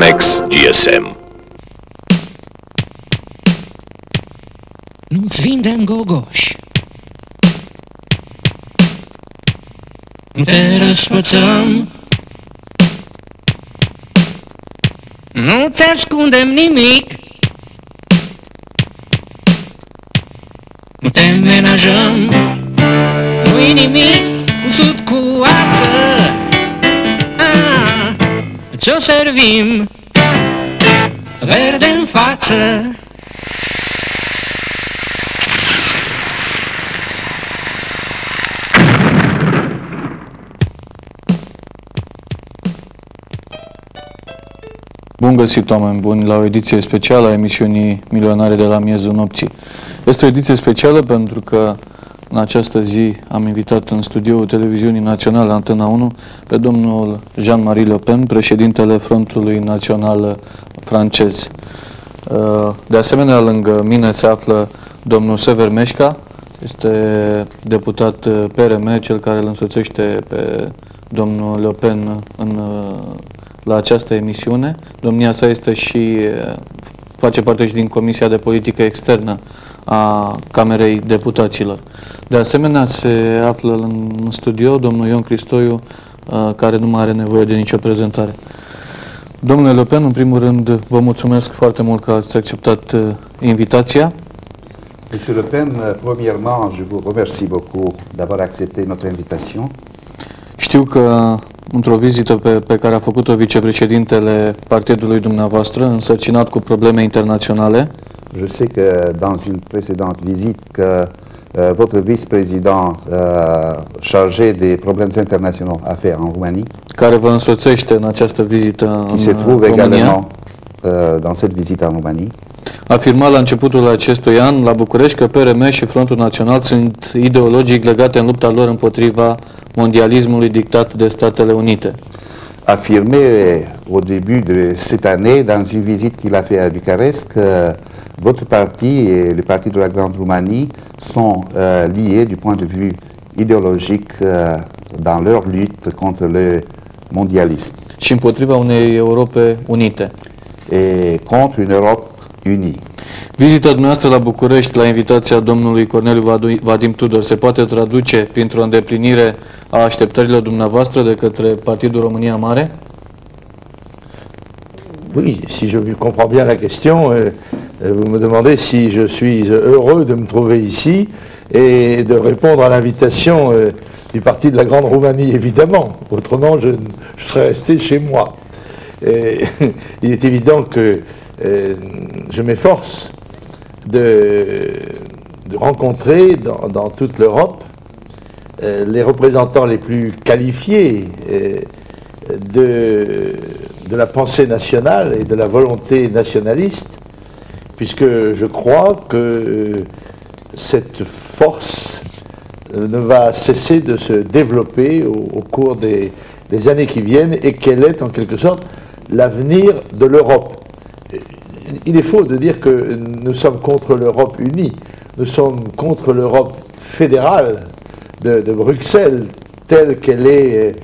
Amex GSM. Nu-ți vindem gogoși, nu te răsfățăm, nu-ți ascundem nimic, nu te menajăm, nu-i nimic cusut cu ață. Ți-o servim verde în față. Bun găsit, oameni buni, la o ediție specială a emisiunii Milionare de la miezul nopții. Este o ediție specială pentru că în această zi am invitat în studioul Televiziunii Naționale Antena 1 pe domnul Jean-Marie Le Pen, președintele Frontului Național francez. De asemenea, lângă mine se află domnul Sever Meșca, este deputat PRM, cel care îl însoțește pe domnul Le Pen la această emisiune. Domnia sa face parte și din Comisia de Politică Externă a Camerei Deputaților. De asemenea, se află în studio domnul Ion Cristoiu, care nu mai are nevoie de nicio prezentare. Domnule Le Pen, în primul rând, vă mulțumesc foarte mult că ați acceptat invitația. Monsieur Le Pen, premièrement, je vous remercie beaucoup d'avoir accepté notre invitation. Știu că într-o vizită pe care a făcut-o vicepreședintele partidului dumneavoastră, însărcinat cu probleme internaționale. Je sais que dans une précédente visite que votre vice-président chargé des problèmes internationaux a fait en Roumanie, care vă însoțește în această vizită în qui se trouve România, également dans cette visite en Roumanie, a afirmat la începutul acestui an la București că PRM și Frontul Național sunt ideologic legate în lupta lor împotriva mondialismului dictat de Statele Unite. affirmé au début de cette année, dans une visite qu'il a fait à Bucarest, que votre parti et le parti de la Grande Roumanie sont liés du point de vue idéologique dans leur lutte contre le mondialisme. Și împotriva unei Europe unite. Et contre une Europe unie. Vizita dumneavoastră la București, la invitația domnului Corneliu Vadim Tudor, se poate traduce printr-o îndeplinire a așteptărilor dumneavoastră de către Partidul România Mare? Oui, si je comprends bien la question, vous me demandez si je suis heureux de me trouver ici et de répondre à l'invitation du Parti de la Grande Roumanie, évidemment. Autrement, je serais resté chez moi. Et il est évident que je m'efforce de rencontrer dans toute l'Europe les représentants les plus qualifiés de la pensée nationale et de la volonté nationaliste, puisque je crois que cette force ne va cesser de se développer au cours des années qui viennent et qu'elle est en quelque sorte l'avenir de l'Europe. Il est faux de dire que nous sommes contre l'Europe unie, nous sommes contre l'Europe fédérale de Bruxelles, telle qu'elle est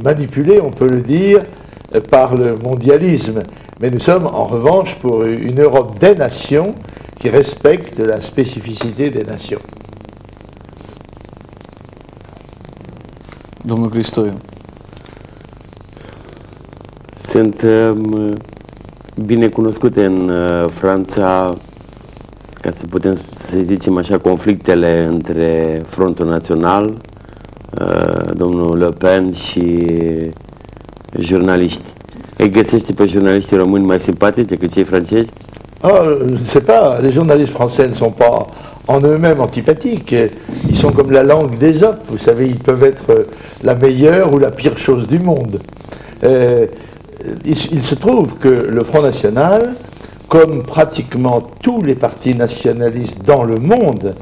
manipulée, on peut le dire, par le mondialisme. Mais nous sommes en revanche pour une Europe des nations qui respecte la spécificité des nations. Domnul Cristoiu. Suntem bine cunoscute în Franța, ca să putem să zicem așa, conflictele între Frontul Național, domnul Le Pen și jurnaliști. Îi găsește pe jurnaliștii români mai simpatici decât cei francezi? Je ne sais pas, les journalistes français ne sont pas en eux-mêmes antipathiques, ils sont comme la langue d'Ésope, vous savez, ils peuvent être la meilleure ou la pire chose du monde. Il se trouve que le Front National, comme pratiquement tous les partis nationalistes dans le monde,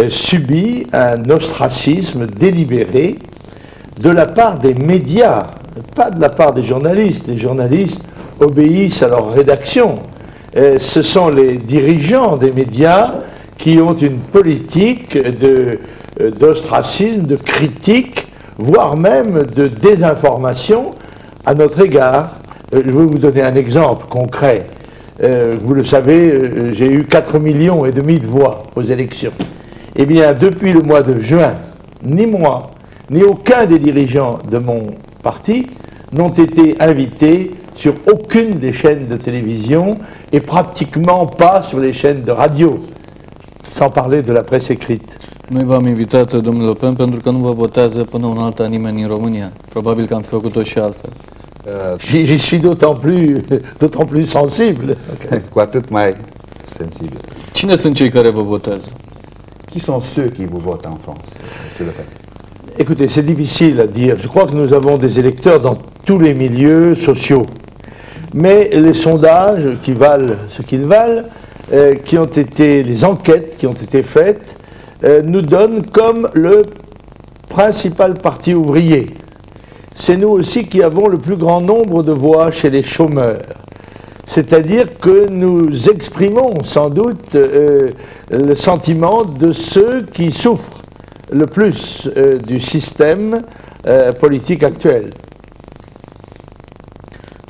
subit un ostracisme délibéré de la part des médias, pas de la part des journalistes. Les journalistes obéissent à leur rédaction. Ce sont les dirigeants des médias qui ont une politique d'ostracisme, de critique, voire même de désinformation à notre égard. Je vais vous donner un exemple concret. Vous le savez, j'ai eu 4,5 millions de voix aux élections. Eh bien, depuis le mois de juin, ni moi, ni aucun des dirigeants de mon parti n'ont été invités sur aucune des chaînes de télévision et pratiquement pas sur les chaînes de radio, sans parler de la presse écrite. Noi v-am invitat, domnule Le Pen, pentru că nu vă votează până una alta nimeni în România. Probabil că am fi făcut-o și altfel. J'y suis d'autant plus sensible. Cu atât mai sensibil. Cine sunt cei care vă votează? Qui sont ceux qui vous votent en France, monsieur Le Pen? Écoutez, c'est difficile à dire. Je crois que nous avons des électeurs dans tous les milieux sociaux. Mais les sondages qui valent ce qu'ils valent, les enquêtes qui ont été faites, nous donnent comme le principal parti ouvrier. C'est nous aussi qui avons le plus grand nombre de voix chez les chômeurs. C'est-à-dire que nous exprimons sans doute le sentiment de ceux qui souffrent le plus du système politique actuel.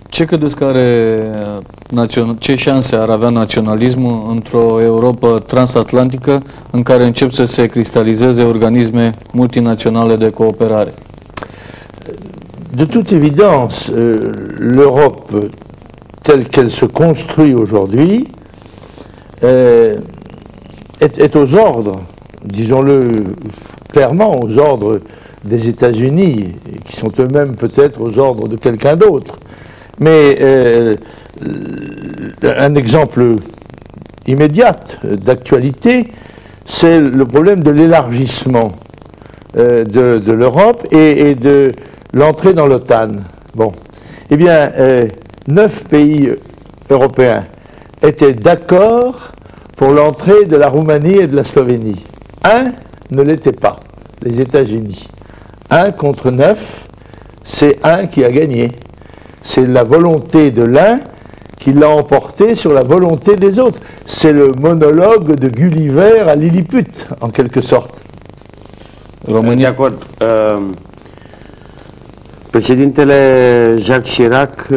Ce credeți că ce șanse ar avea naționalismul într-o Europa transatlantică în care încep să se cristalizeze organisme multinaționale de cooperare? De toute évidence, l'Europe telle qu'elle se construit aujourd'hui est aux ordres, disons-le clairement, aux ordres des États-Unis, qui sont eux-mêmes peut-être aux ordres de quelqu'un d'autre. Mais un exemple immédiat d'actualité, c'est le problème de l'élargissement de l'Europe et de l'entrée dans l'OTAN. Bon. Eh bien, 9 pays européens étaient d'accord pour l'entrée de la Roumanie et de la Slovénie. Un ne l'était pas, les États-Unis. 1 contre 9, c'est un qui a gagné. C'est la volonté de l'un qui l'a emporté sur la volonté des autres. C'est le monologue de Gulliver à Lilliput, en quelque sorte. De acord. Președintele Jacques Chirac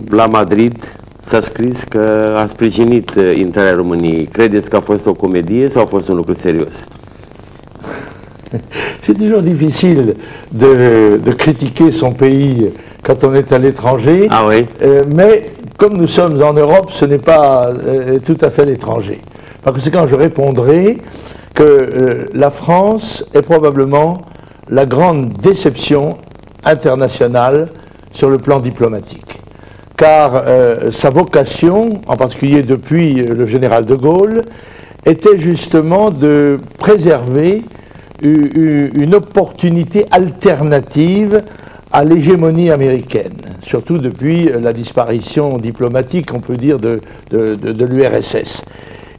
la Madrid s-a scris că a sprijinit intrarea României. Credeți că a fost o comedie sau a fost un lucru serios? C'est toujours difficile de critiquer son pays quand on est à l'étranger, ah oui. Mais comme nous sommes en Europe, ce n'est pas tout à fait l'étranger. Par conséquent, je répondrai que la France est probablement la grande déception internationale sur le plan diplomatique. Car sa vocation, en particulier depuis le général de Gaulle, était justement de préserver une opportunité alternative à l'hégémonie américaine, surtout depuis la disparition diplomatique, on peut dire, de l'URSS.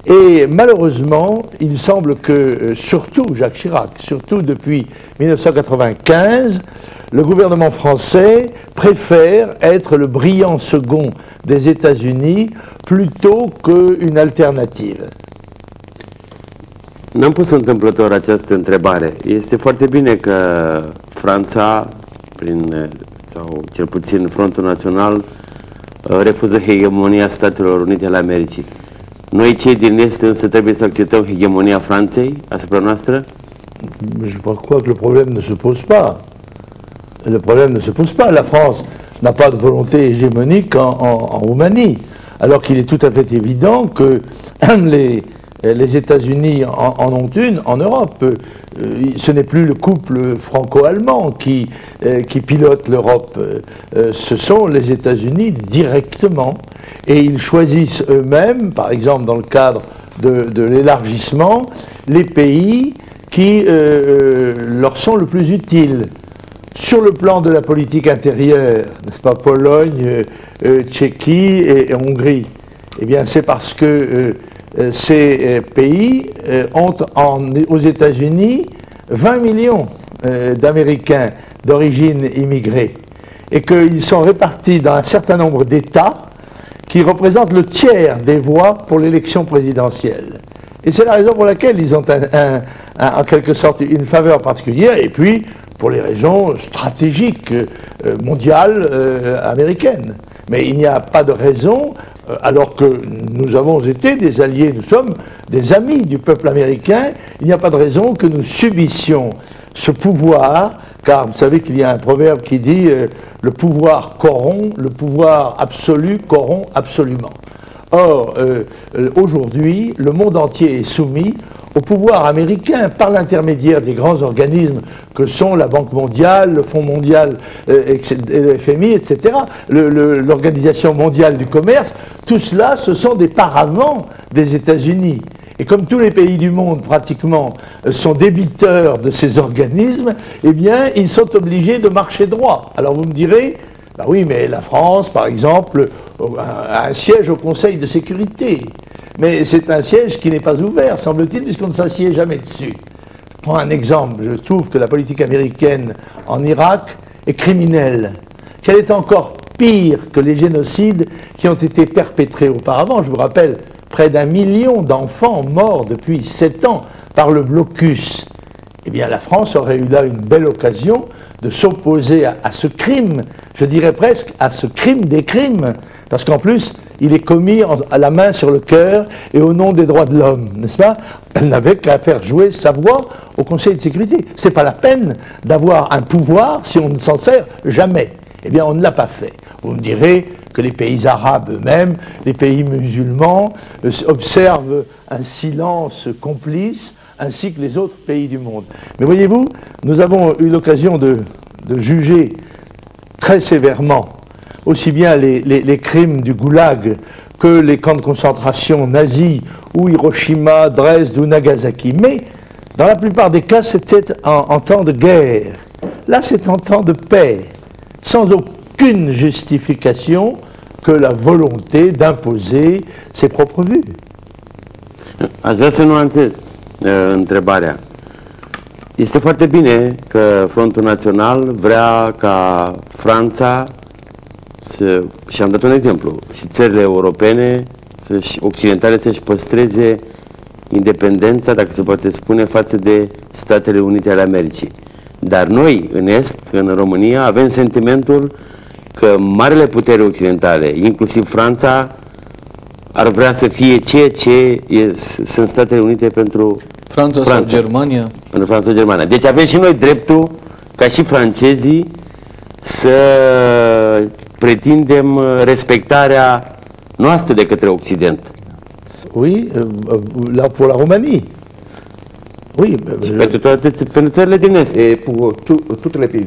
Et malheureusement, il semble que, surtout Jacques Chirac, surtout depuis 1995, le gouvernement français préfère être le brillant second des États-Unis plutôt qu'une alternative. N-am pus întâmplător această întrebare. Este foarte bine că Franța, sau cel puțin Frontul Național, refuză hegemonia Statelor Unite ale Americii. Noi, cei din Est, însă trebuie să acceptăm hegemonia Franței asupra noastră? Je crois que le problème ne se pose pas. Le problème ne se pose pas. La France n'a pas de volonté hégémonique en Roumanie. Alors qu'il est tout à fait évident que les États-Unis en ont une en Europe. Ce n'est plus le couple franco-allemand qui pilote l'Europe. Ce sont les États-Unis directement. Et ils choisissent eux-mêmes, par exemple dans le cadre de l'élargissement, les pays qui leur sont le plus utiles. Sur le plan de la politique intérieure, n'est-ce pas, Pologne, Tchéquie et Hongrie, eh bien c'est parce que ces pays ont aux États-Unis 20 millions d'Américains d'origine immigrée et qu'ils sont répartis dans un certain nombre d'États qui représentent le tiers des voix pour l'élection présidentielle. Et c'est la raison pour laquelle ils ont en quelque sorte une faveur particulière, et puis pour les régions stratégiques mondiales américaines. Mais il n'y a pas de raison, alors que nous avons été des alliés, nous sommes des amis du peuple américain, il n'y a pas de raison que nous subissions ce pouvoir, car vous savez qu'il y a un proverbe qui dit le pouvoir corrompt, le pouvoir absolu corrompt absolument. Or, aujourd'hui, le monde entier est soumis au pouvoir américain par l'intermédiaire des grands organismes que sont la Banque mondiale, le Fonds mondial, le FMI, etc., l'Organisation mondiale du commerce. Tout cela, ce sont des paravents des États-Unis. Et comme tous les pays du monde, pratiquement, sont débiteurs de ces organismes, eh bien, ils sont obligés de marcher droit. Alors vous me direz, bah oui, mais la France, par exemple, a un siège au Conseil de sécurité. Mais c'est un siège qui n'est pas ouvert, semble-t-il, puisqu'on ne s'assied jamais dessus. Je prends un exemple. Je trouve que la politique américaine en Irak est criminelle, qu'elle est encore pire que les génocides qui ont été perpétrés auparavant. Je vous rappelle, près d'1 million d'enfants morts depuis 7 ans par le blocus. Eh bien, la France aurait eu là une belle occasion de s'opposer à ce crime, je dirais presque à ce crime des crimes, parce qu'en plus, il est commis à la main sur le cœur et au nom des droits de l'homme, n'est-ce pas? Elle n'avait qu'à faire jouer sa voix au Conseil de sécurité. C'est pas la peine d'avoir un pouvoir si on ne s'en sert jamais. Eh bien, on ne l'a pas fait. Vous me direz que les pays arabes eux-mêmes, les pays musulmans, observent un silence complice, ainsi que les autres pays du monde. Mais voyez-vous, nous avons eu l'occasion de juger très sévèrement aussi bien les crimes du goulag que les camps de concentration nazis, ou Hiroshima, Dresde ou Nagasaki. Mais dans la plupart des cas, c'était en temps de guerre. Là, c'est en temps de paix, sans aucune justification que la volonté d'imposer ses propres vues. Aș vrea să nuanțez întrebarea. Este foarte bine că Frontul Național vrea ca Franța și am dat un exemplu, și țările europene, occidentale, să-și păstreze independența, dacă se poate spune, față de Statele Unite ale Americii. Dar noi, în Est, în România, avem sentimentul că marile puteri occidentale, inclusiv Franța, ar vrea să fie ceea ce sunt Statele Unite pentru Franța sau Germania. Pentru Franța sau Germania. Deci avem și noi dreptul, ca și francezii, să pretindem respectarea noastră de către Occident. Oui, là pour la Roumanie. Oui, pentru țările din Est. Et pour tous les pays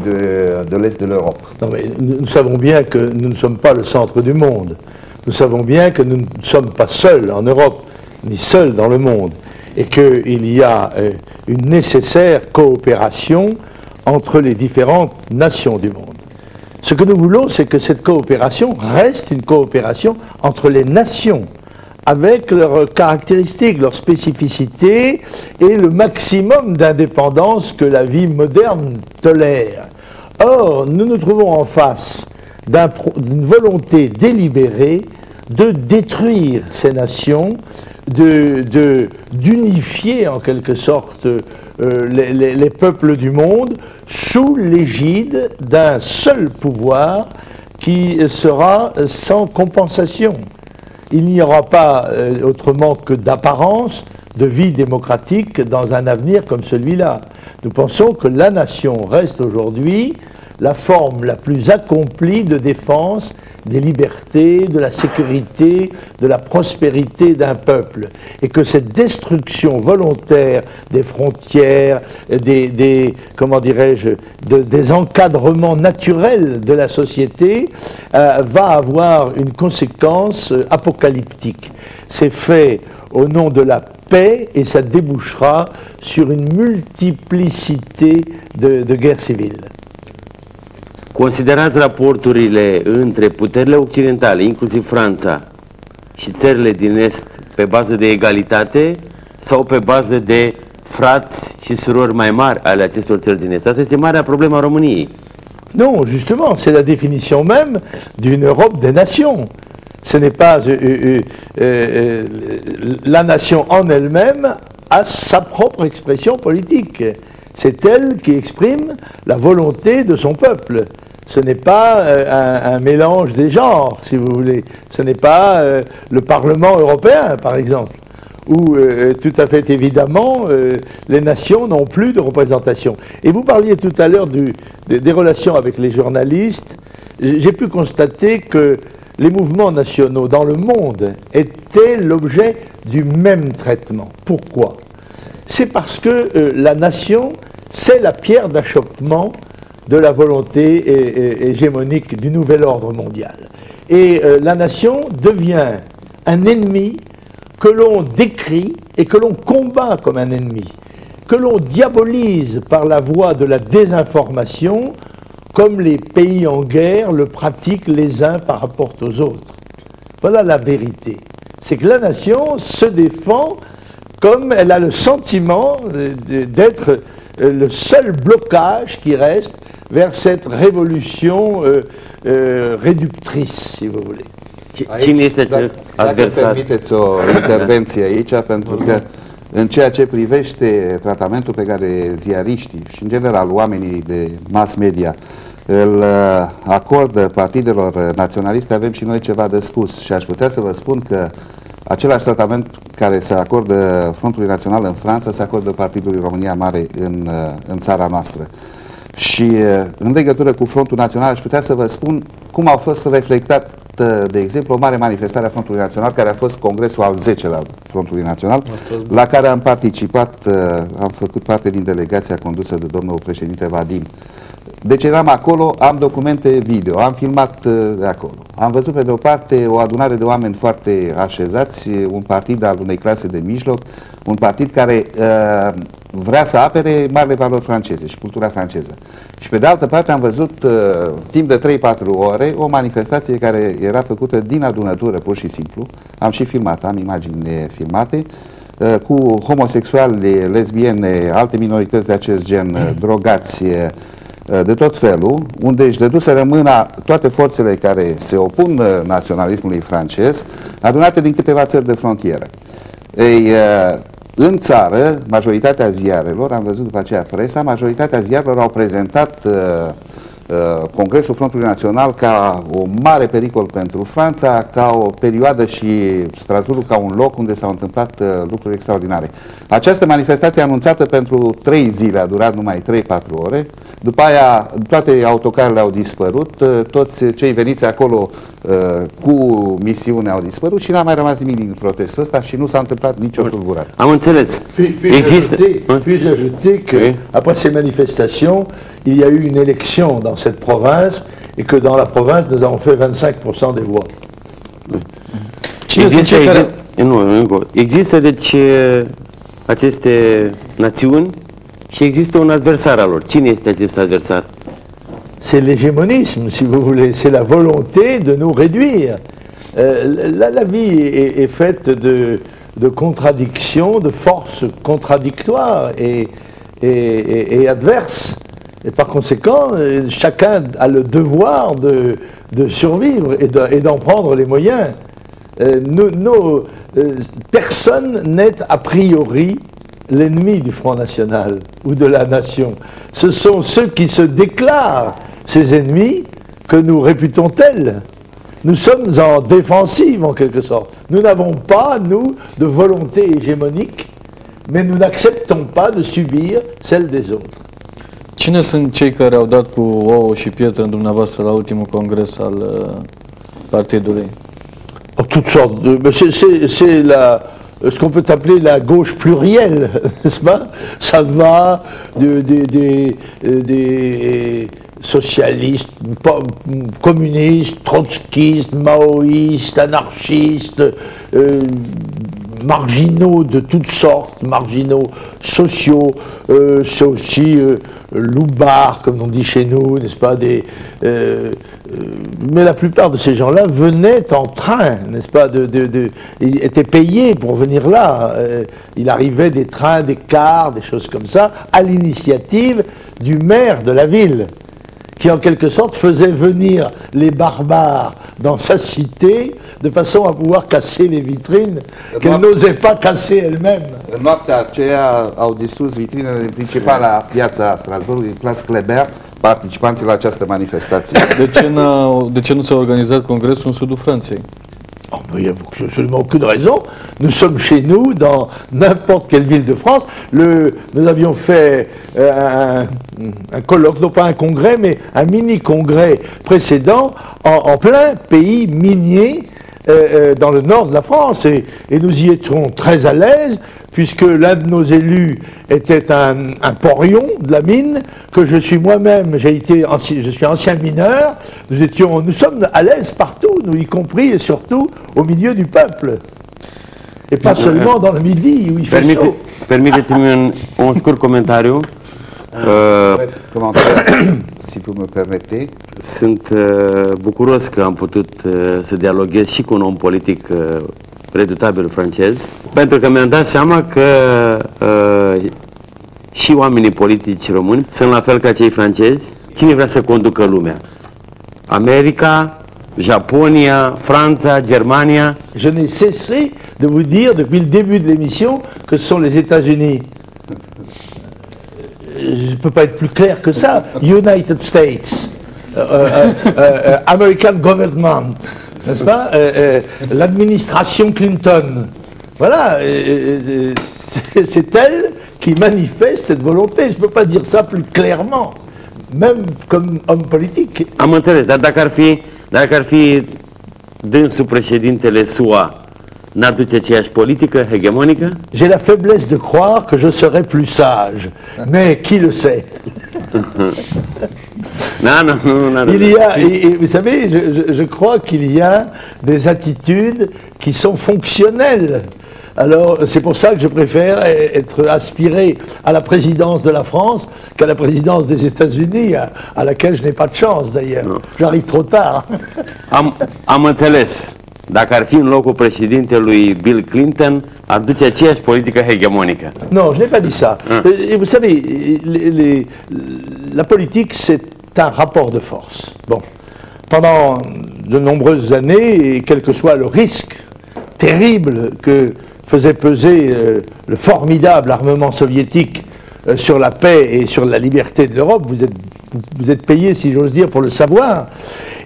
de l'Est de l'Europe. Non, mais nous savons bien que nous ne sommes pas le centre du monde. Nous savons bien que nous ne sommes pas seuls en Europe, ni seuls dans le monde, et qu'il y a une nécessaire coopération entre les différentes nations du monde. Ce que nous voulons, c'est que cette coopération reste une coopération entre les nations, avec leurs caractéristiques, leurs spécificités et le maximum d'indépendance que la vie moderne tolère. Or, nous nous trouvons en face d'une volonté délibérée de détruire ces nations, d'unifier en quelque sorte les peuples du monde sous l'égide d'un seul pouvoir qui sera sans compensation. Il n'y aura pas autrement que d'apparence de vie démocratique dans un avenir comme celui-là. Nous pensons que la nation reste aujourd'hui la forme la plus accomplie de défense des libertés, de la sécurité, de la prospérité d'un peuple. Et que cette destruction volontaire des frontières, comment dirais-je, des encadrements naturels de la société va avoir une conséquence apocalyptique. C'est fait au nom de la paix et ça débouchera sur une multiplicité de guerres civiles. Considerați raporturile între puterile occidentale, inclusiv Franța, și țările din Est pe bază de egalitate sau pe bază de frați și surori mai mari ale acestor țări din Est? Asta este marea problemă a României. Non, justement, c'est la définition même d'une Europe des nations. Ce n'est pas la nation en elle-même a sa propre expression politique. C'est elle qui exprime la volonté de son peuple. Ce n'est pas un mélange des genres, si vous voulez. Ce n'est pas le Parlement européen, par exemple, où tout à fait évidemment, les nations n'ont plus de représentation. Et vous parliez tout à l'heure des relations avec les journalistes. J'ai pu constater que les mouvements nationaux dans le monde étaient l'objet du même traitement. Pourquoi? C'est parce que la nation, c'est la pierre d'achoppement de la volonté hégémonique du nouvel ordre mondial. Et la nation devient un ennemi que l'on décrit et que l'on combat comme un ennemi, que l'on diabolise par la voie de la désinformation, comme les pays en guerre le pratiquent les uns par rapport aux autres. Voilà la vérité. C'est que la nation se défend comme elle a le sentiment d'être le seul blocage qui reste vers cette révolution réductrice, si vous voulez. Cine este acest adversar? Dacă permiteți o intervenție aici, pentru că în ceea ce privește tratamentul pe care ziariștii și în general oamenii de mass media îl acordă partidelor naționaliste, avem și noi ceva de spus și aș putea să vă spun că același tratament care se acordă Frontului Național în Franța se acordă Partidului România Mare în țara noastră. Și în legătură cu Frontul Național aș putea să vă spun cum a fost reflectat, de exemplu, o mare manifestare a Frontului Național, care a fost congresul al 10-lea al Frontului Național, la care am participat, am făcut parte din delegația condusă de domnul președinte Vadim. Deci eram acolo, am documente video, am filmat de acolo. Am văzut pe de o parte o adunare de oameni foarte așezați, un partid al unei clase de mijloc, un partid care vrea să apere marile valori franceze și cultura franceză. Și pe de altă parte am văzut timp de 3-4 ore o manifestație care era făcută din adunătură, pur și simplu. Am și filmat, am imagini filmate, cu homosexuali, lesbiene, alte minorități de acest gen, drogați, de tot felul, unde își dăduseră mâna toate forțele care se opun naționalismului francez, adunate din câteva țări de frontieră. Ei, în țară, majoritatea ziarelor, am văzut după aceea presa, majoritatea ziarelor au prezentat Congresul Frontului Național ca o mare pericol pentru Franța, ca o perioadă și Strasbourg ca un loc unde s-au întâmplat lucruri extraordinare. Această manifestație anunțată pentru 3 zile a durat numai 3-4 ore, după aia toate autocarele au dispărut, toți cei veniți acolo cu misiune au dispărut și n-a mai rămas nimic din protestul ăsta și nu s-a întâmplat nicio tulburare. Am înțeles. Puis-je ajouter que, après ces manifestations, il y a eu une élection dans cette province et que dans la province, nous avons fait 25% des voix. Există deci aceste națiuni și există un adversar al lor. Cine este acest adversar? C'est l'hégémonisme, si vous voulez, c'est la volonté de nous réduire. La vie est faite de contradictions, de forces contradictoires et adverses. Et par conséquent, chacun a le devoir de survivre et d'en prendre les moyens. Personne n'est a priori l'ennemi du Front National ou de la nation. Ce sont ceux qui se déclarent ces ennemis que nous réputons tels. Nous sommes en défensive en quelque sorte. Nous n'avons pas, nous, de volonté hégémonique, mais nous n'acceptons pas de subir celle des autres. Cine sunt cei care au dat cu ouă și pietre în dumneavoastră la ultimul congres al partidului? Toutes sortes. C'est ce qu'on peut appeler la gauche plurielle, n'est-ce pas? Ça va des socialistes, communistes, trotskistes, maoïstes, anarchistes, marginaux de toutes sortes, marginaux sociaux, c'est aussi loupards, comme on dit chez nous, n'est-ce pas, mais la plupart de ces gens-là venaient en train, n'est-ce pas, ils étaient payés pour venir là. Il arrivait des trains, des cars, des choses comme ça, à l'initiative du maire de la ville, qui en quelque sorte faisait venir les barbares dans sa cité de façon à pouvoir casser les vitrines qu'elle n'osait pas casser elle-même. În noaptea aceea au distrus vitrinele din principala piața Strasbourgului, Place Kléber, participanții la această manifestație. De ce nu s-a organizat congresul în sudul Franței? Oh, mais il n'y a absolument aucune raison. Nous sommes chez nous, dans n'importe quelle ville de France. Nous avions fait un colloque, non pas un congrès, mais un mini-congrès précédent en plein pays minier dans le nord de la France. Et nous y étions très à l'aise, puisque l'un de nos élus était un porion de la mine, que je suis moi-même, je suis ancien mineur. Nous sommes à l'aise partout, nous y compris et surtout au milieu du peuple. Et pas seulement dans le midi où il fait chaud. Permiteți-mi un scurt comentariu. Si vous me permettez. Sunt bucuros că am putut să dialoghez și cu un om politic redutabil francez, pentru că mi-am dat seama că și oamenii politici români sunt la fel ca cei francezi. Cine vrea să conducă lumea? America, Japonia, Franța, Germania. Je n'ai cessé de vous dire depuis le début de l'émission que ce sont les États-Unis. Je ne peux pas être plus clair que ça. United States, American government, n'est-ce pas, l'administration Clinton. Voilà, c'est elle qui manifeste cette volonté. Je ne peux pas dire ça plus clairement, même comme homme politique. Am înțeles, dar dacă ar fi dânsul președintele SUA, n-ar duce aceeași politică hegemonică? J'ai la faiblesse de croire que je serais plus sage, mais qui le sait? Non. Il y a, et vous savez, je crois qu'il y a des attitudes qui sont fonctionnelles. Alors, c'est pour ça que je préfère être aspiré à la présidence de la France qu'à la présidence des États-Unis, à laquelle je n'ai pas de chance d'ailleurs. J'arrive trop tard. Am înțeles. Dacă ar fi în locul președintelui Bill Clinton, ar duce aceeași politică hegemonică. Non, je n'ai pas dit ça. Et vous savez, la politique, c'est un rapport de force. Bon, pendant de nombreuses années, et quel que soit le risque terrible que faisait peser le formidable armement soviétique sur la paix et sur la liberté de l'Europe, vous êtes payé, si j'ose dire, pour le savoir,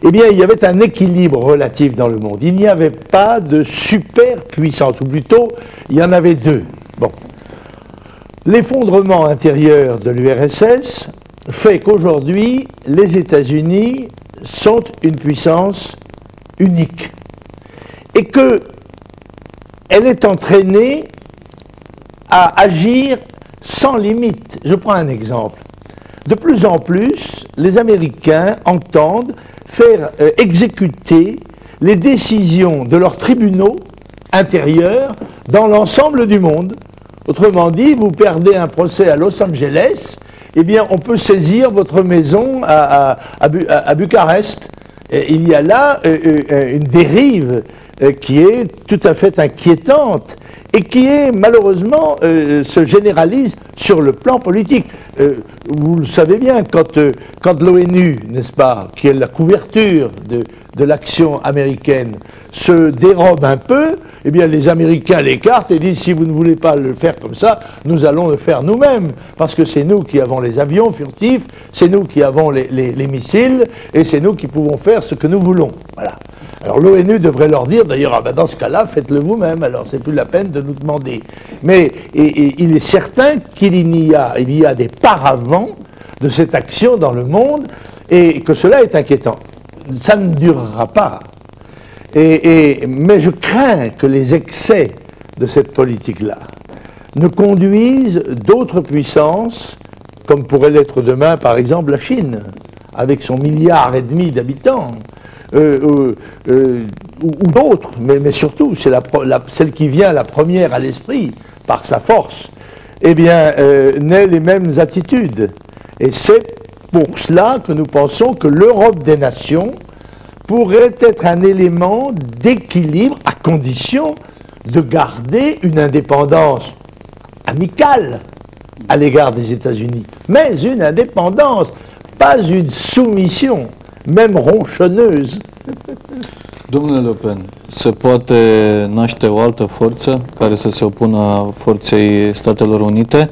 eh bien, il y avait un équilibre relatif dans le monde. Il n'y avait pas de superpuissance, ou plutôt, il y en avait deux. Bon. L'effondrement intérieur de l'URSS fait qu'aujourd'hui, les États-Unis sont une puissance unique. Et qu'elle est entraînée à agir sans limite. Je prends un exemple. De plus en plus, les Américains entendent faire exécuter les décisions de leurs tribunaux intérieurs dans l'ensemble du monde. Autrement dit, vous perdez un procès à Los Angeles, eh bien, on peut saisir votre maison à Bucarest. Et il y a là une dérive qui est tout à fait inquiétante et qui est malheureusement se généralise sur le plan politique. Vous le savez bien, quand l'ONU, n'est-ce pas, qui est la couverture de l'action américaine, se dérobe un peu, eh bien les Américains l'écartent et disent si vous ne voulez pas le faire comme ça, nous allons le faire nous-mêmes, parce que c'est nous qui avons les avions furtifs, c'est nous qui avons les missiles, et c'est nous qui pouvons faire ce que nous voulons. Voilà. Alors l'ONU devrait leur dire, d'ailleurs, ah ben dans ce cas-là, faites-le vous-même, alors c'est plus la peine de nous demander. Mais il est certain qu'il y a des paravents de cette action dans le monde, et que cela est inquiétant. Ça ne durera pas. Mais je crains que les excès de cette politique-là ne conduisent d'autres puissances, comme pourrait l'être demain, par exemple, la Chine, avec son 1,5 milliard d'habitants, ou d'autres, mais surtout, c'est celle qui vient la première à l'esprit, par sa force, eh bien, n'ait les mêmes attitudes. Et c'est pour cela que nous pensons que l'Europe des nations pourrait être un élément d'équilibre à condition de garder une indépendance amicale à l'égard des États-Unis, mais une indépendance, pas une soumission, même ronchonneuse. Domnule Le Pen, se poate naște o altă forță care să se opună forței Statelor Unite?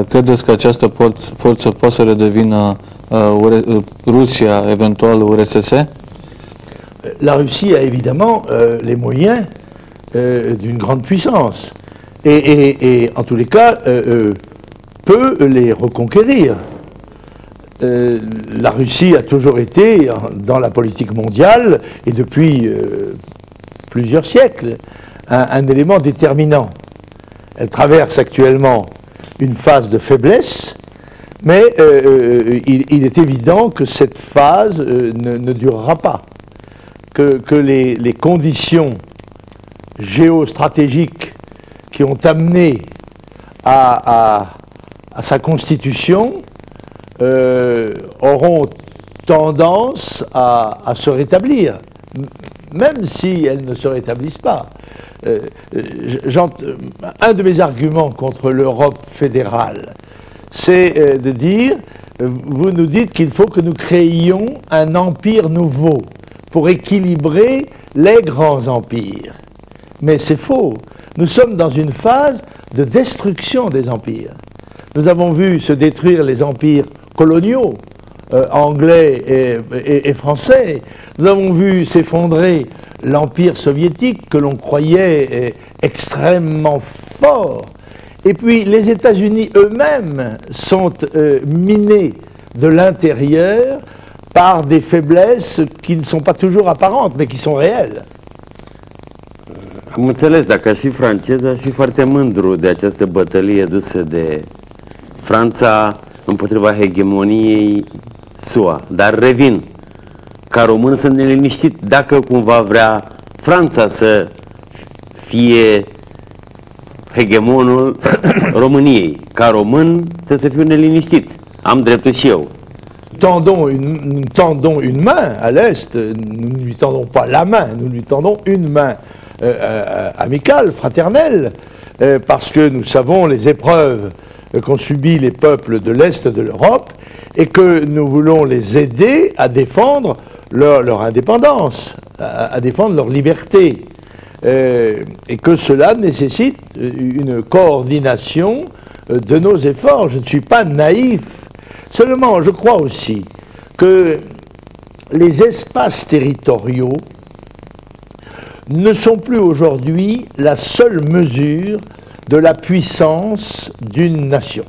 Credeți că această forță poate să redevină Rusia, eventual URSS? La Russie a évidemment les moyens d'une grande puissance et en tous les cas peut les reconquérir. La Russie a toujours été dans la politique mondiale et depuis plusieurs siècles un élément déterminant. Elle traverse actuellement une phase de faiblesse, mais il est évident que cette phase ne durera pas, que les conditions géostratégiques qui ont amené à sa constitution auront tendance à se rétablir, même si elles ne se rétablissent pas. Un de mes arguments contre l'Europe fédérale, c'est de dire, vous nous dites qu'il faut que nous créions un empire nouveau pour équilibrer les grands empires. Mais c'est faux. Nous sommes dans une phase de destruction des empires. Nous avons vu se détruire les empires coloniaux, anglais et français. Nous avons vu s'effondrer l'empire soviétique que l'on croyait extrêmement fort. Et puis les États-Unis eux-mêmes sont minés de l'intérieur par des faiblesses qui ne sont pas toujours apparentes, mais qui sont réelles. Am înțeles, dacă aș fi francez, aș fi foarte mândru de această bătălie dusă de Franța împotriva hegemoniei SUA. Dar revin, ca român sunt neliniștit dacă cumva vrea Franța să fie hegemonul României. Ca român trebuie să fiu neliniștit. Am dreptul și eu. Nous tendons une main à l'Est, nous ne lui tendons pas la main, nous lui tendons une main amicale, fraternelle, parce que nous savons les épreuves qu'ont subi les peuples de l'Est de l'Europe et que nous voulons les aider à défendre leur indépendance, à défendre leur liberté, et que cela nécessite une coordination de nos efforts. Je ne suis pas naïf. Seulement, je crois aussi que les espaces territoriaux ne sont plus aujourd'hui la seule mesure de la puissance d'une nation.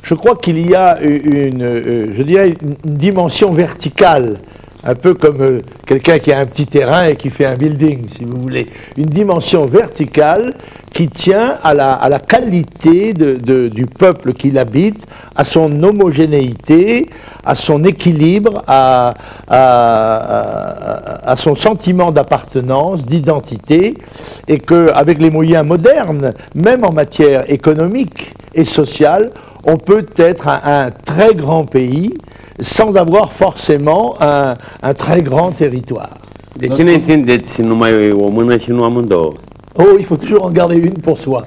Je crois qu'il y a je dirais une dimension verticale, un peu comme quelqu'un qui a un petit terrain et qui fait un building, si vous voulez. Une dimension verticale qui tient à la qualité du peuple qui l'habite, à son homogénéité, à son équilibre, à son sentiment d'appartenance, d'identité, et qu'avec les moyens modernes, même en matière économique et sociale, on peut être un très grand pays sans avoir forcément un très grand territoire. De ce ne întindeți numai o mână și nu amândouă? Oh, il faut toujours en garder une pour soi.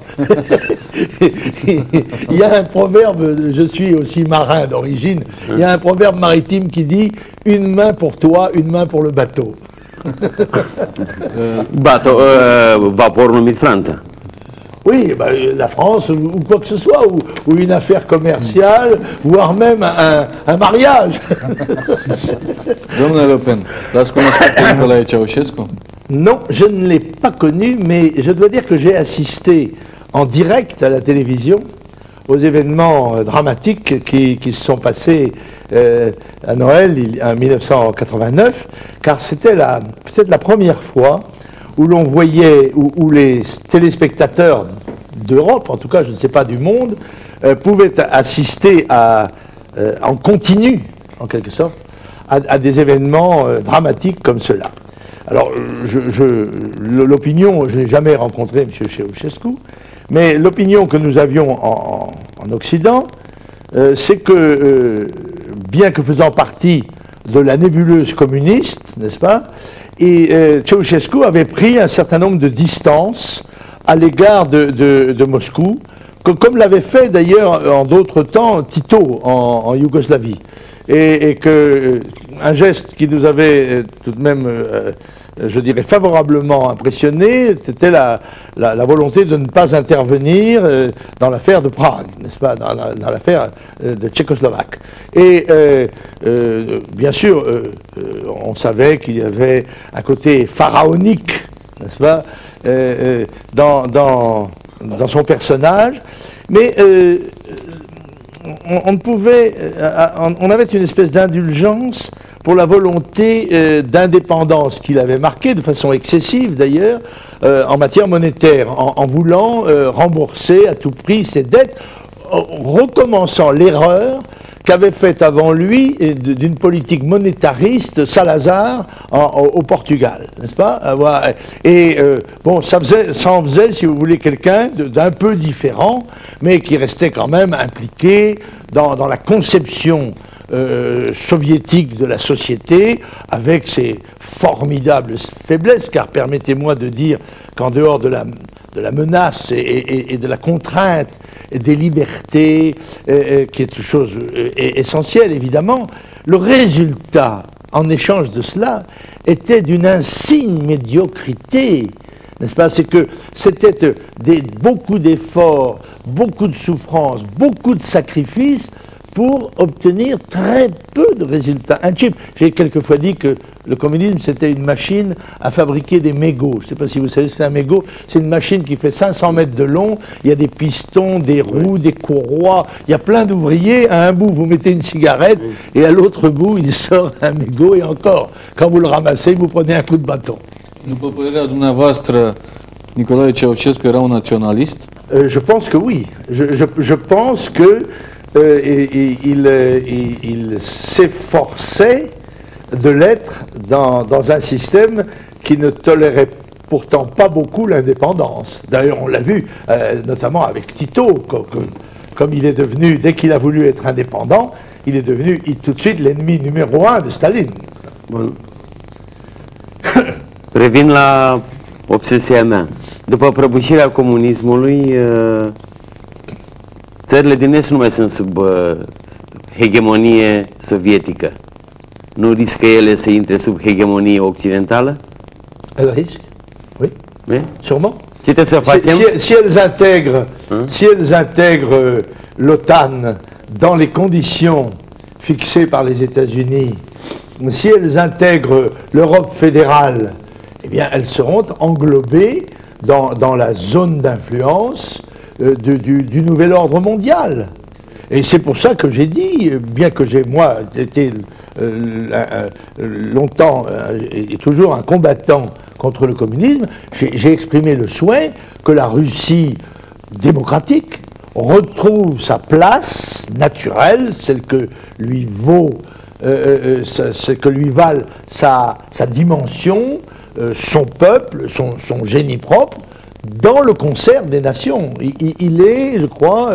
Il y a un proverbe, je suis aussi marin d'origine, il y a un proverbe maritime qui dit « une main pour toi, une main pour le bateau ». Vaporul numit Franța. Oui, bah, la France ou quoi que ce soit, ou une affaire commerciale, voire même un mariage. Domnule Le Pen, l-ați cunoscut pe Nicolae Ceaușescu? Non, je ne l'ai pas connu, mais je dois dire que j'ai assisté en direct à la télévision aux événements dramatiques qui se sont passés à Noël en 1989, car c'était peut-être la première fois où l'on voyait, où les téléspectateurs d'Europe, en tout cas je ne sais pas du monde, pouvaient assister en continu, en quelque sorte, à des événements dramatiques comme cela. Alors, l'opinion, je n'ai jamais rencontré M. Ceaușescu, mais l'opinion que nous avions en Occident, c'est que, bien que faisant partie de la nébuleuse communiste, n'est-ce pas, et Ceaușescu avait pris un certain nombre de distances à l'égard de Moscou, comme l'avait fait d'ailleurs en d'autres temps Tito en Yougoslavie. et qu'un geste qui nous avait tout de même, je dirais, favorablement impressionné, c'était la volonté de ne pas intervenir dans l'affaire de Prague, n'est-ce pas, dans l'affaire de Tchécoslovaque. Et bien sûr, on savait qu'il y avait un côté pharaonique, n'est-ce pas, dans son personnage, mais on avait une espèce d'indulgence pour la volonté d'indépendance qu'il avait marquée, de façon excessive d'ailleurs, en matière monétaire, en voulant rembourser à tout prix ses dettes, recommençant l'erreur qu'avait faite avant lui d'une politique monétariste Salazar au Portugal, n'est-ce pas? Et bon, ça en faisait, si vous voulez, quelqu'un d'un peu différent, mais qui restait quand même impliqué dans la conception soviétique de la société, avec ses formidables faiblesses, car permettez-moi de dire qu'en dehors de la menace et de la contrainte et des libertés, qui est une chose essentielle évidemment, le résultat en échange de cela était d'une insigne médiocrité, n'est-ce pas? C'est que c'était beaucoup d'efforts, beaucoup de souffrances, beaucoup de sacrifices pour obtenir très peu de résultats. Un chip, j'ai quelquefois dit que le communisme c'était une machine à fabriquer des mégots. Je ne sais pas si vous savez ce que c'est un mégot. C'est une machine qui fait 500 mètres de long, il y a des pistons, des roues, des courroies, il y a plein d'ouvriers. À un bout vous mettez une cigarette et à l'autre bout il sort un mégot, et encore, quand vous le ramassez vous prenez un coup de bâton. După părerea dumneavoastră, Nicolae Ceaușescu era un naționalist? Je pense que oui. Je pense que il s'efforçait de l'être dans un système qui ne tolérait pourtant pas beaucoup l'indépendance. D'ailleurs, on l'a vu, notamment avec Tito, comme il est devenu, dès qu'il a voulu être indépendant, il est devenu tout de suite l'ennemi numéro 1 de Staline. Bun. Revin la obsesia mea. După prăbușirea comunismului, țările din Est nu mai sunt sub hegemonie sovietică. Nu riscă ele să intre sub hegemonie occidentală? Elles risquent, oui, Oui? sûrement. Ce trebuie să facem? Si elles intègrent l'OTAN dans les conditions fixées par les États-Unis, si elles intègrent l'Europe fédérale, eh bien, elles seront englobées dans la zone d'influence du nouvel ordre mondial. Et c'est pour ça que j'ai dit, bien que j'ai, moi, été longtemps et toujours un combattant contre le communisme, j'ai exprimé le souhait que la Russie démocratique retrouve sa place naturelle, celle que lui vaut, ce que lui valent sa dimension, son peuple, son génie propre, dans le concert des nations. Il est, je crois,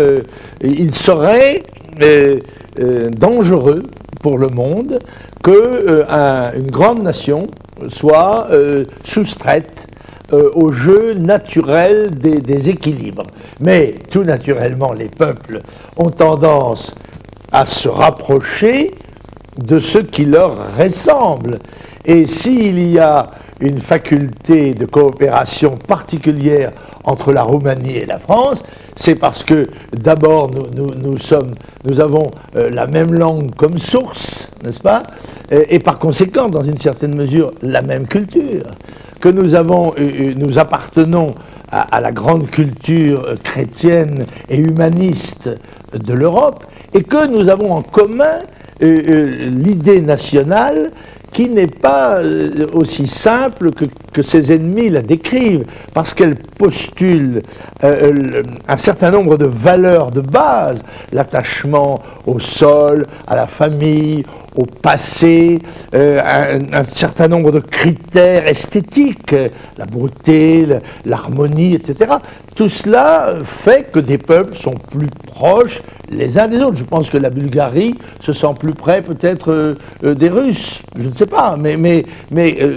il serait dangereux pour le monde qu'une grande nation soit soustraite au jeu naturel des équilibres. Mais tout naturellement, les peuples ont tendance à se rapprocher de ce qui leur ressemble. Et s'il y a une faculté de coopération particulière entre la Roumanie et la France, c'est parce que d'abord nous avons la même langue comme source, n'est-ce pas, et par conséquent, dans une certaine mesure, la même culture, que nous appartenons à la grande culture chrétienne et humaniste de l'Europe, et que nous avons en commun l'idée nationale qui n'est pas aussi simple que ses ennemis la décrivent, parce qu'elle postule un certain nombre de valeurs de base, l'attachement au sol, à la famille, au passé, un certain nombre de critères esthétiques, la beauté, l'harmonie, etc. Tout cela fait que des peuples sont plus proches les uns des autres. Je pense que la Bulgarie se sent plus près peut-être des Russes, je ne sais pas, mais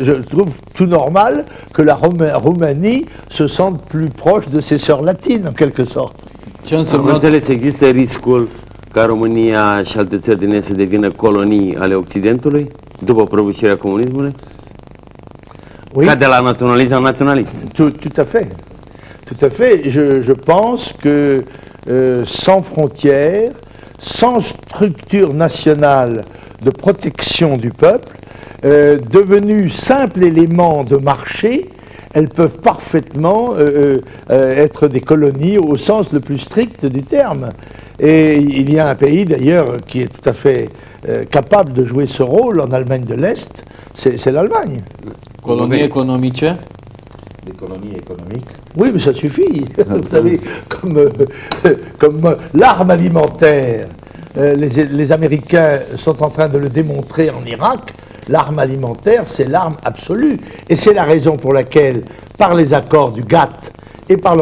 je trouve tout normal que la Roumanie se sente plus proche de ses sœurs latines, en quelque sorte. Am înțeles, există riscul ca România și alte țări din Est să devină colonii ale Occidentului, după prăbușirea comunismului? Oui. Ca de la naționalist la naționalist. Tout à fait. Tout à fait. Je pense que sans frontières, sans structure nationale de protection du peuple, devenues simples éléments de marché, elles peuvent parfaitement être des colonies au sens le plus strict du terme. Et il y a un pays d'ailleurs qui est tout à fait capable de jouer ce rôle en Allemagne de l'Est, c'est l'Allemagne. Colonii economice? Des colonies économiques. Oui, mais ça suffit. Vous savez, comme l'arme alimentaire, les Américains sont en train de le démontrer en Irak, l'arme alimentaire, c'est l'arme absolue. Et c'est la raison pour laquelle, par les accords du GATT et par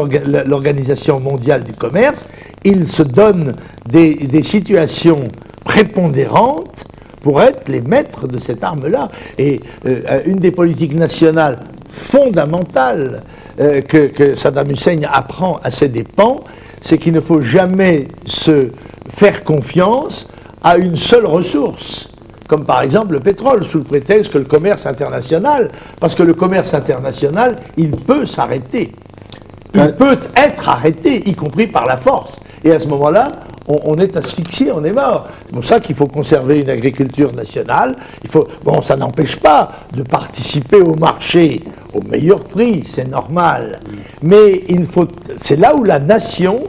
l'Organisation mondiale du commerce, ils se donnent des situations prépondérantes pour être les maîtres de cette arme-là. Et une des politiques nationales fondamentales que Saddam Hussein apprend à ses dépens, c'est qu'il ne faut jamais se faire confiance à une seule ressource, comme par exemple le pétrole, sous le prétexte que le commerce international, parce que le commerce international, il peut s'arrêter. Il peut être arrêté, y compris par la force. Et à ce moment-là, on est asphyxié, on est mort. C'est pour ça qu'il faut conserver une agriculture nationale. Bon, ça n'empêche pas de participer au marché au meilleur prix, c'est normal. Mais c'est là où la nation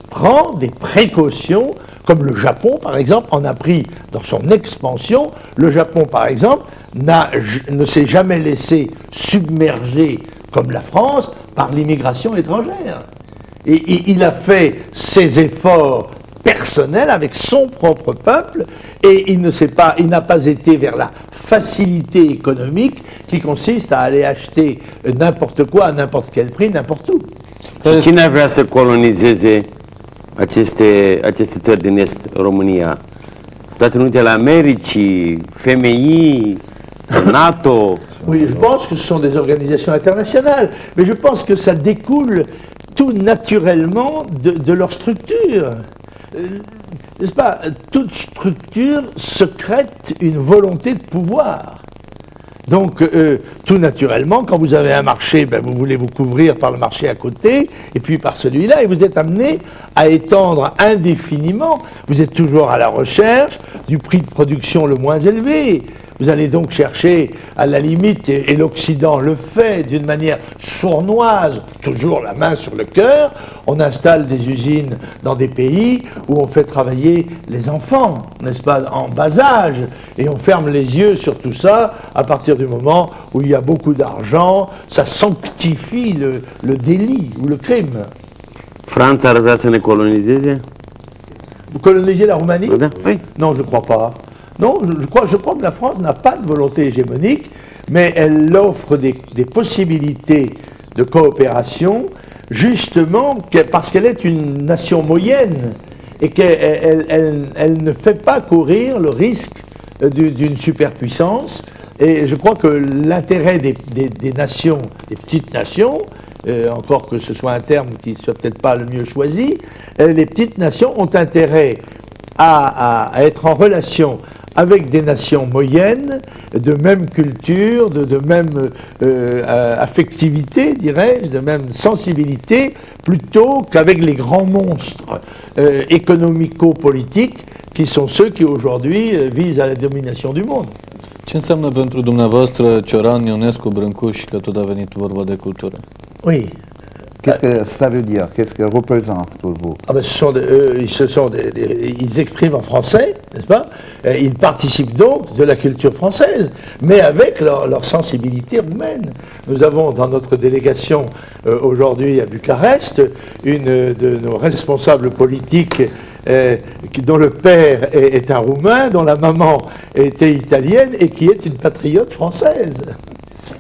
prend des précautions, comme le Japon, par exemple, en a pris dans son expansion. Le Japon, par exemple, ne s'est jamais laissé submerger, comme la France, par l'immigration étrangère. Et il a fait ses efforts personnels avec son propre peuple, et il n'a pas été vers la facilité économique qui consiste à aller acheter n'importe quoi à n'importe quel prix, n'importe où. Cine ar vrea să colonizeze aceste țări din Est, România? Statele Unite ale Americii, FMI, NATO? Oui, je pense que ce sont des organisations internationales, mais je pense que ça découle tout naturellement de leur structure. N'est-ce pas? Toute structure secrète une volonté de pouvoir. Donc, tout naturellement, quand vous avez un marché, vous voulez vous couvrir par le marché à côté, et puis par celui-là, et vous êtes amené à étendre indéfiniment. Vous êtes toujours à la recherche du prix de production le moins élevé. Vous allez donc chercher, à la limite, et l'Occident le fait d'une manière sournoise, toujours la main sur le cœur, on installe des usines dans des pays où on fait travailler les enfants, n'est-ce pas, en bas âge, et on ferme les yeux sur tout ça à partir du moment où il y a beaucoup d'argent, ça sanctifie le délit ou le crime. Franța ar vrea să ne colonizeze? Vous colonisez la Roumanie? Oui. Non, je ne crois pas. Non, je crois que la France n'a pas de volonté hégémonique, mais elle offre des possibilités de coopération, justement parce qu'elle est une nation moyenne et qu'elle ne fait pas courir le risque d'une superpuissance. Et je crois que l'intérêt des nations, des petites nations, encore que ce soit un terme qui ne soit peut-être pas le mieux choisi, les petites nations ont intérêt à être en relation avec des nations moyennes, de même culture, de même affectivité, dirais-je, de même sensibilité, plutôt qu'avec les grands monstres économico-politiques qui sont ceux qui aujourd'hui visent à la domination du monde. Ce înseamnă pentru dumneavoastră Cioran, Ionescu, Brâncuș, că tot a venit vorba de cultură? Oui. Qu'est-ce que ça veut dire? Qu'est-ce qu'elle représente pour vous? Ah ben, ils expriment en français, n'est-ce pas? Ils participent donc de la culture française, mais avec leur sensibilité roumaine. Nous avons dans notre délégation aujourd'hui à Bucarest une de nos responsables politiques dont le père est un Roumain, dont la maman était italienne et qui est une patriote française.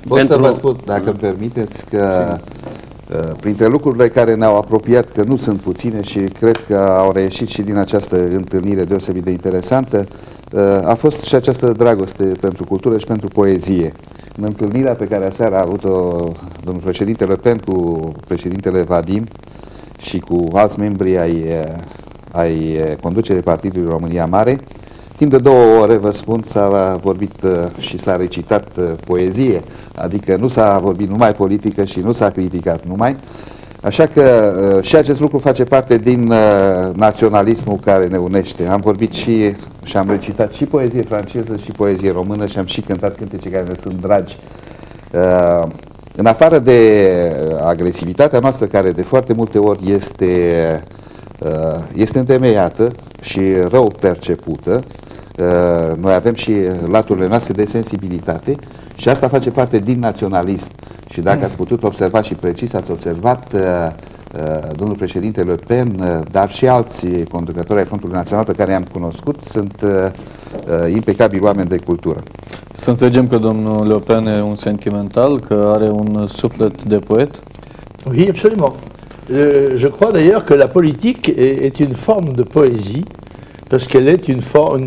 Pot să vă spun, dacă îmi permiteți, că printre lucrurile care ne-au apropiat, că nu sunt puține și cred că au reieșit și din această întâlnire deosebit de interesantă, a fost și această dragoste pentru cultură și pentru poezie. În întâlnirea pe care aseară a avut-o domnul președinte Le Pen cu președintele Vadim și cu alți membri ai ai conducerii Partidului România Mare. Timp de 2 ore, vă spun, s-a vorbit și s-a recitat poezie, adică nu s-a vorbit numai politică și nu s-a criticat numai. Așa că și acest lucru face parte din naționalismul care ne unește. Am vorbit și am recitat și poezie franceză și poezie română și am și cântat cântece care ne sunt dragi. În afară de agresivitatea noastră, care de foarte multe ori este întemeiată și rău percepută, noi avem și laturile noastre de sensibilitate și asta face parte din naționalism. Și dacă ați putut observa și precis, ați observat domnul președinte Le Pen, dar și alți conducători ai Frontului Național pe care i-am cunoscut, sunt impecabili oameni de cultură. Să înțelegem că domnul Le Pen e un sentimental, că are un suflet de poet? Oui, absolument. Je crois d'ailleurs que la politique est une forme de poésie, parce qu'elle est une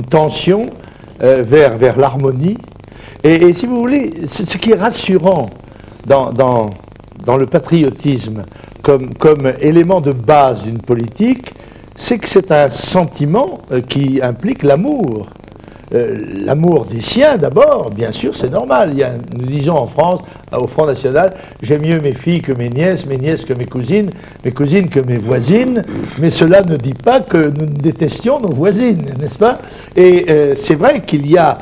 tension vers l'harmonie. Et si vous voulez, ce qui est rassurant dans le patriotisme comme élément de base d'une politique, c'est que c'est un sentiment qui implique l'amour. L'amour des siens d'abord, bien sûr, c'est normal. Nous disons en France, au Front National, j'aime mieux mes filles que mes nièces que mes cousines que mes voisines, mais cela ne dit pas que nous détestions nos voisines, n'est-ce pas? Et c'est vrai qu'il y a,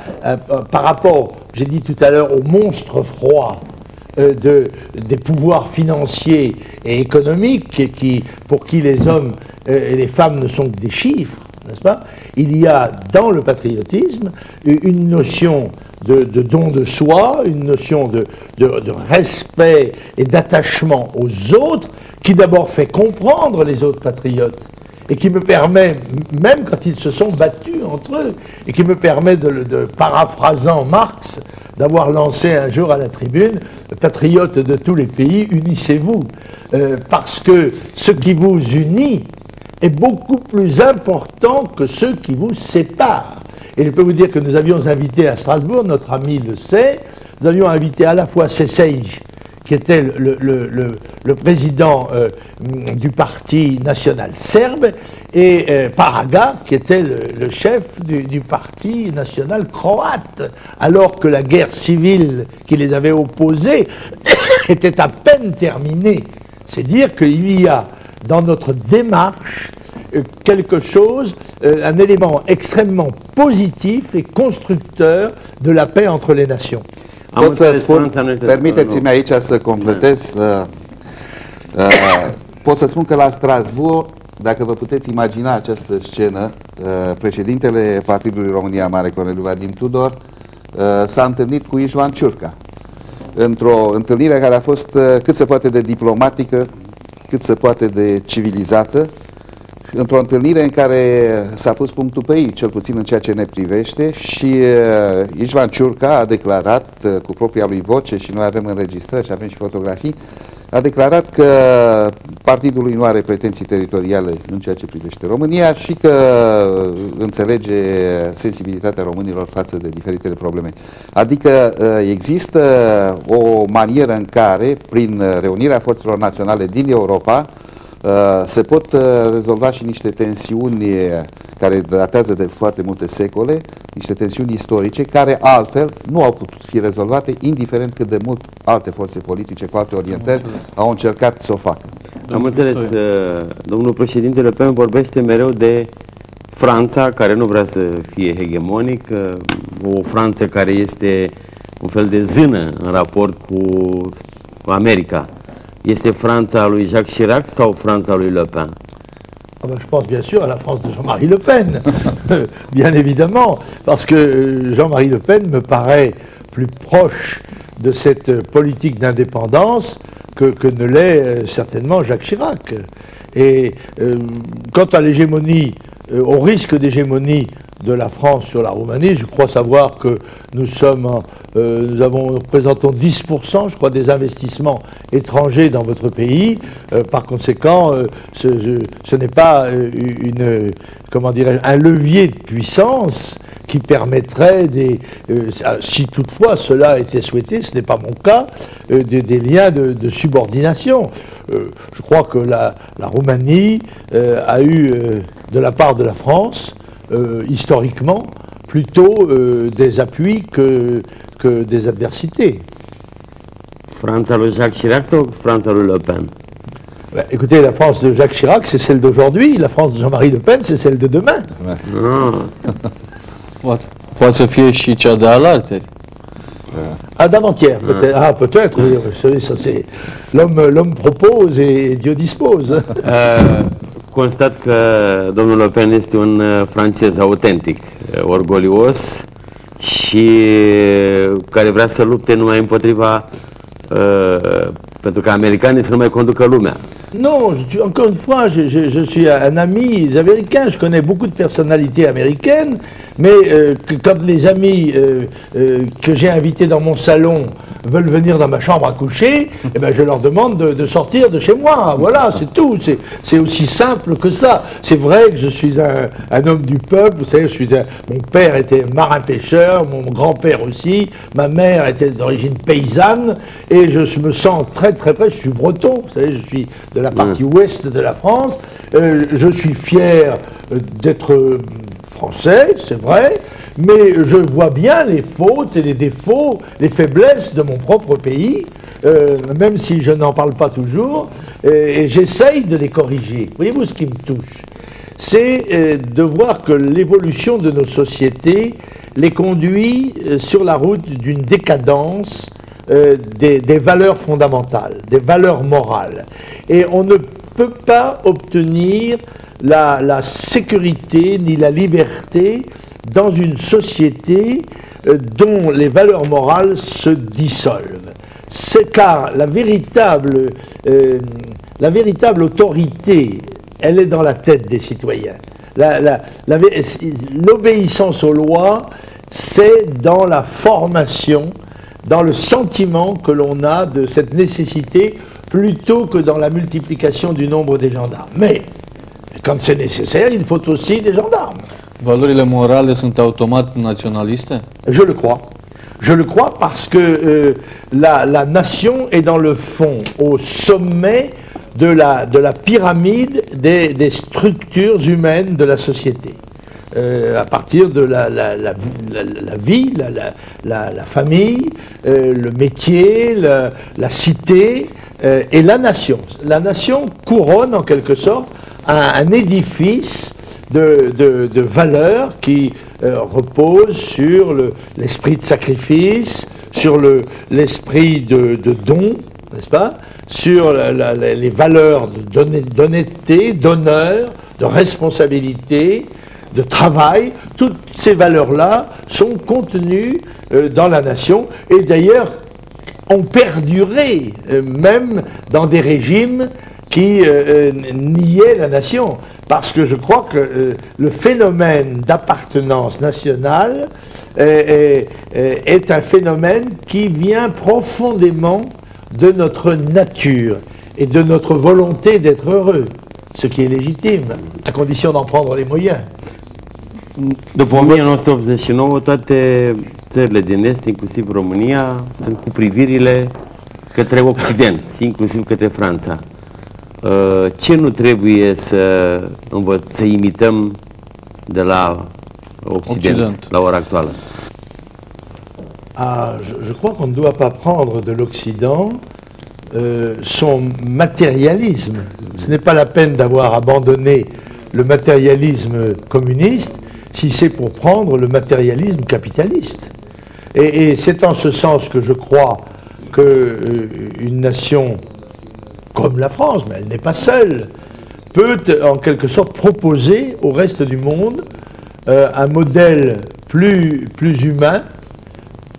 par rapport, j'ai dit tout à l'heure, au monstre froid des pouvoirs financiers et économiques pour qui les hommes et les femmes ne sont que des chiffres, n'est-ce pas? Il y a dans le patriotisme une notion de don de soi, une notion de respect et d'attachement aux autres qui d'abord fait comprendre les autres patriotes et qui me permet, même quand ils se sont battus entre eux, et qui me permet paraphrasant Marx, d'avoir lancé un jour à la tribune « Patriotes de tous les pays, unissez-vous » parce que ce qui vous unit est beaucoup plus important que ceux qui vous séparent. Et je peux vous dire que nous avions invité à Strasbourg, notre ami le sait, nous avions invité à la fois Sesej, qui était le président du parti national serbe, et Paraga, qui était le chef du parti national croate, alors que la guerre civile qui les avait opposés était à peine terminée. C'est dire qu'il y a dans notre démarche quelque chose, un élément extrêmement positif et constructeur de la paix entre les nations. Pot să spun, permiteți-mi aici să completez, pot să spun că la Strasbourg, dacă vă puteți imagina această scenă, președintele Partidului România Mare, Corneliu Vadim Tudor, s-a întâlnit cu Ișvan Ciurca. Într-o întâlnire care a fost cât se poate de diplomatică, cât se poate de civilizată, într-o întâlnire în care s-a pus punctul pe ei, cel puțin în ceea ce ne privește, și Ișvan Ciurca a declarat cu propria lui voce, și noi avem înregistrări și avem și fotografii, a declarat că partidul lui nu are pretenții teritoriale în ceea ce privește România și că înțelege sensibilitatea românilor față de diferitele probleme. Adică există o manieră în care, prin reunirea forțelor naționale din Europa, se pot rezolva și niște tensiuni care datează de foarte multe secole, niște tensiuni istorice, care altfel nu au putut fi rezolvate, indiferent cât de mult alte forțe politice cu alte orientări au încercat să o facă. Am înțeles, domnul președinte Le Pen vorbește mereu de Franța, care nu vrea să fie hegemonică, o Franță care este un fel de zână în raport cu America. Este Franța lui Jacques Chirac sau Franța lui Le Pen? Ah ben, je pense bien sûr à la France de Jean-Marie Le Pen, bien évidemment, parce que Jean-Marie Le Pen me paraît plus proche de cette politique d'indépendance que ne l'est certainement Jacques Chirac. Et quant à l'hégémonie, au risque d'hégémonie de la France sur la Roumanie, je crois savoir que nous représentons 10%, je crois, des investissements étrangers dans votre pays. Par conséquent, ce n'est pas un levier de puissance qui permettraient, si toutefois cela était souhaité, ce n'est pas mon cas, des liens de subordination. Je crois que la Roumanie a eu, de la part de la France, historiquement, plutôt des appuis que des adversités. Franța lui Jacques Chirac sau Franța lui Le Pen? Écoutez, la France de Jacques Chirac, c'est celle d'aujourd'hui, la France de Jean-Marie Le Pen, c'est celle de demain. Poate să fie și cea de alaltări. Ah, d'avant-hier, peut-être. Ah, peut-être, oui, vous savez, ça c'est... L'homme propose et Dieu dispose. Constat că domnul Le Pen este un francez autentic, orgolios și care vrea să lupte numai împotriva pentru că americanii să nu mai conducă lumea. Non, encore une fois, je suis un ami des Américains, je connais beaucoup de personnalités américaines, mais quand les amis que j'ai invités dans mon salon veulent venir dans ma chambre à coucher, eh ben je leur demande de sortir de chez moi. Voilà, c'est tout. C'est aussi simple que ça. C'est vrai que je suis un homme du peuple. Vous savez, mon père était marin-pêcheur, mon grand-père aussi. Ma mère était d'origine paysanne. Et je me sens très très près. Je suis breton. Vous savez, je suis de la partie ouest de la France. Je suis fier d'être français, c'est vrai. Mais je vois bien les fautes et les défauts, les faiblesses de mon propre pays, même si je n'en parle pas toujours, et j'essaye de les corriger. Voyez-vous ce qui me touche? C'est de voir que l'évolution de nos sociétés les conduit sur la route d'une décadence des valeurs fondamentales, des valeurs morales. Et on ne peut pas obtenir la sécurité ni la liberté dans une société dont les valeurs morales se dissolvent. C'est car la véritable autorité, elle est dans la tête des citoyens. L'obéissance aux lois, c'est dans la formation, dans le sentiment que l'on a de cette nécessité, plutôt que dans la multiplication du nombre des gendarmes. Mais, quand c'est nécessaire, il faut aussi des gendarmes. Valorile morale sunt automat naționaliste? Je le crois. Je le crois parce que la nation est dans le fond au sommet de la pyramide des structures humaines de la société. À partir de la vie, la famille, le métier, la cité et la nation. La nation couronne en quelque sorte un édifice de valeurs qui reposent sur l'esprit de sacrifice, sur l'esprit de don, n'est-ce pas, sur les valeurs d'honnêteté, d'honneur, de responsabilité, de travail. Toutes ces valeurs-là sont contenues dans la nation et d'ailleurs ont perduré même dans des régimes qui niaient la nation. Parce que je crois que le phénomène d'appartenance nationale est un phénomène qui vient profondément de notre nature et de notre volonté d'être heureux, ce qui est légitime, à condition d'en prendre les moyens. După 1989, toate țările din Est, inclusiv România, sunt cu privirile către Occident, inclusiv către Franța. Ce nu trebuie să imităm de la Occident la ora actuală? Je crois qu'on ne doit pas prendre de l'Occident son matérialisme. Ce n'est pas la peine d'avoir abandonné le matérialisme communiste si c'est pour prendre le matérialisme capitaliste. Et c'est en ce sens que je crois qu'une nation comme la France, mais elle n'est pas seule, peut en quelque sorte proposer au reste du monde un modèle plus humain,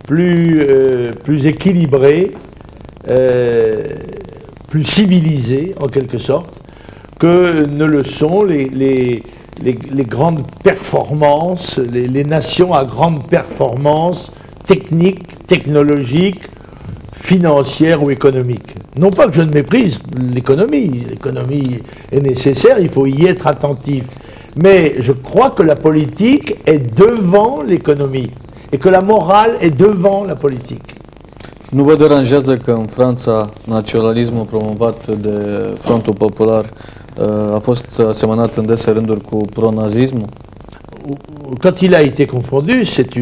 plus équilibré, plus civilisé en quelque sorte, que ne le sont les grandes performances, les nations à grande performance technique, technologique, financière ou économique. Non pas que je ne méprise l'économie est nécessaire, il faut y être attentif. Mais je crois que la politique est devant l'économie et que la morale est devant la politique. Nu vă deranjează că în Franța naționalismul promovat de Frontul Popular a fost asemănat în dese rânduri cu pronazismul? Quand il a été confondu, c'est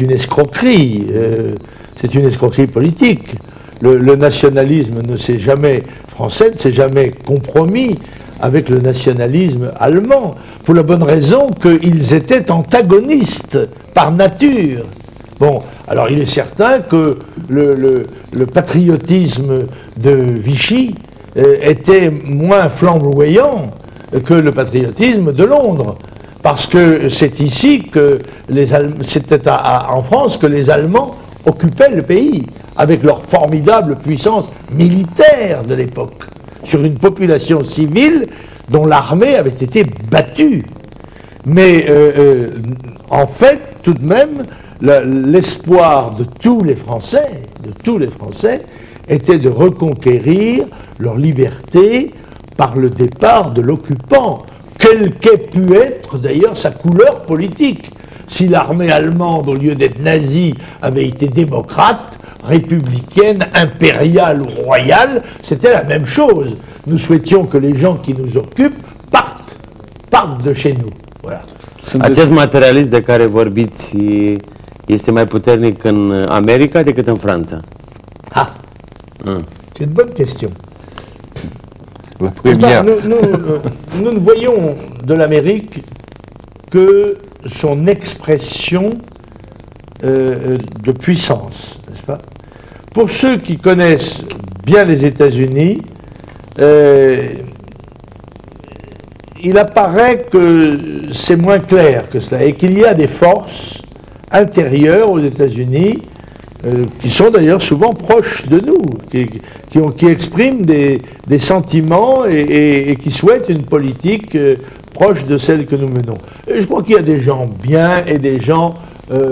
une escroquerie, c'est une escroquerie politique. Le nationalisme ne s'est jamais, français ne s'est jamais compromis avec le nationalisme allemand, pour la bonne raison qu'ils étaient antagonistes par nature. Bon, alors il est certain que le patriotisme de Vichy était moins flamboyant que le patriotisme de Londres, parce que c'est ici que c'était en France que les Allemands occupaient le pays, avec leur formidable puissance militaire de l'époque, sur une population civile dont l'armée avait été battue. Mais en fait, tout de même, l'espoir de tous les Français, était de reconquérir leur liberté par le départ de l'occupant, quelle qu'ait pu être d'ailleurs sa couleur politique. Si l'armée allemande, au lieu d'être nazie, avait été démocrate, républicaine, impériale ou royale, c'était la même chose. Nous souhaitions que les gens qui nous occupent partent de chez nous. Voilà. Acest materialist de care vorbiți este mai puternic în America decât în Franța? C'est une bonne question. La première. Nous ne voyons de l'Amérique que son expression de puissance, n'est-ce pas? Pour ceux qui connaissent bien les États-Unis, il apparaît que c'est moins clair que cela et qu'il y a des forces intérieures aux États-Unis qui sont d'ailleurs souvent proches de nous, qui expriment des sentiments et qui souhaitent une politique proche de celle que nous menons. Et je crois qu'il y a des gens bien et des gens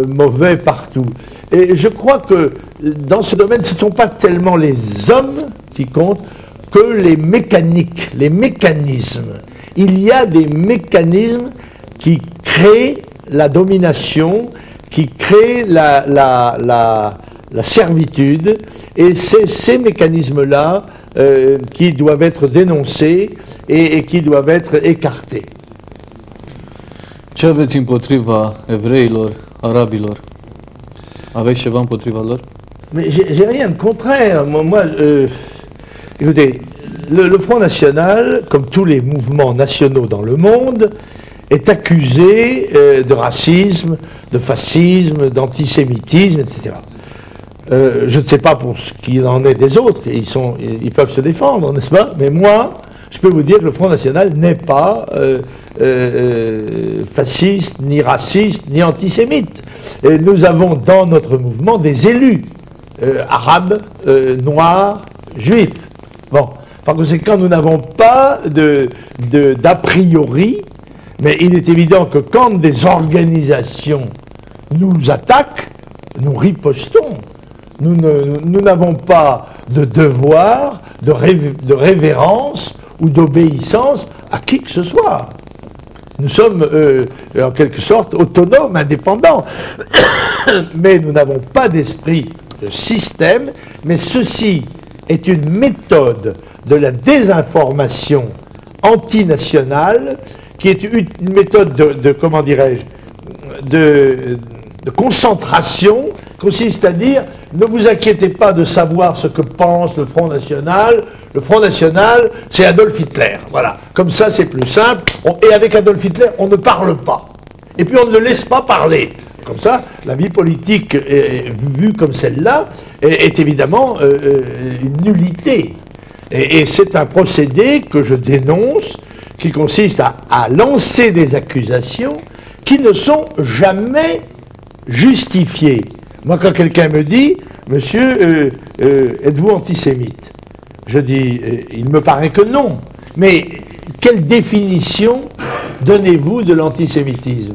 mauvais partout. Et je crois que dans ce domaine, ce ne sont pas tellement les hommes qui comptent que les mécaniques, les mécanismes. Il y a des mécanismes qui créent la domination, qui créent la servitude, et c'est ces mécanismes-là qui doivent être dénoncés et qui doivent être écartés. Ce aveți împotriva evreilor, arabilor? Aveți ceva împotriva lor? Mais j'ai rien de contraire. Écoutez, le Front National, comme tous les mouvements nationaux dans le monde, est accusé de racisme, de fascisme, d'antisémitisme, etc. Je ne sais pas pour ce qu'il en est des autres, ils peuvent se défendre, n'est-ce pas? Mais moi, je peux vous dire que le Front National n'est pas fasciste, ni raciste, ni antisémite. Et nous avons dans notre mouvement des élus arabes, noirs, juifs. Bon, par conséquent, nous n'avons pas d'a priori, mais il est évident que quand des organisations nous attaquent, nous ripostons. Nous n'avons pas de devoir de révérence ou d'obéissance à qui que ce soit. Nous sommes en quelque sorte autonomes, indépendants, mais nous n'avons pas d'esprit de système, mais ceci est une méthode de la désinformation antinationale qui est une méthode de comment dirais-je, de concentration, consiste à dire ne vous inquiétez pas de savoir ce que pense le Front National. Le Front National, c'est Adolf Hitler. Voilà. Comme ça, c'est plus simple. Et avec Adolf Hitler, on ne parle pas. Et puis, on ne le laisse pas parler. Comme ça, la vie politique, vue comme celle-là, est évidemment une nullité. Et c'est un procédé que je dénonce, qui consiste à lancer des accusations qui ne sont jamais justifiées. Moi, quand quelqu'un me dit « Monsieur, êtes-vous antisémite ?» Je dis « Il me paraît que non. » Mais quelle définition donnez-vous de l'antisémitisme?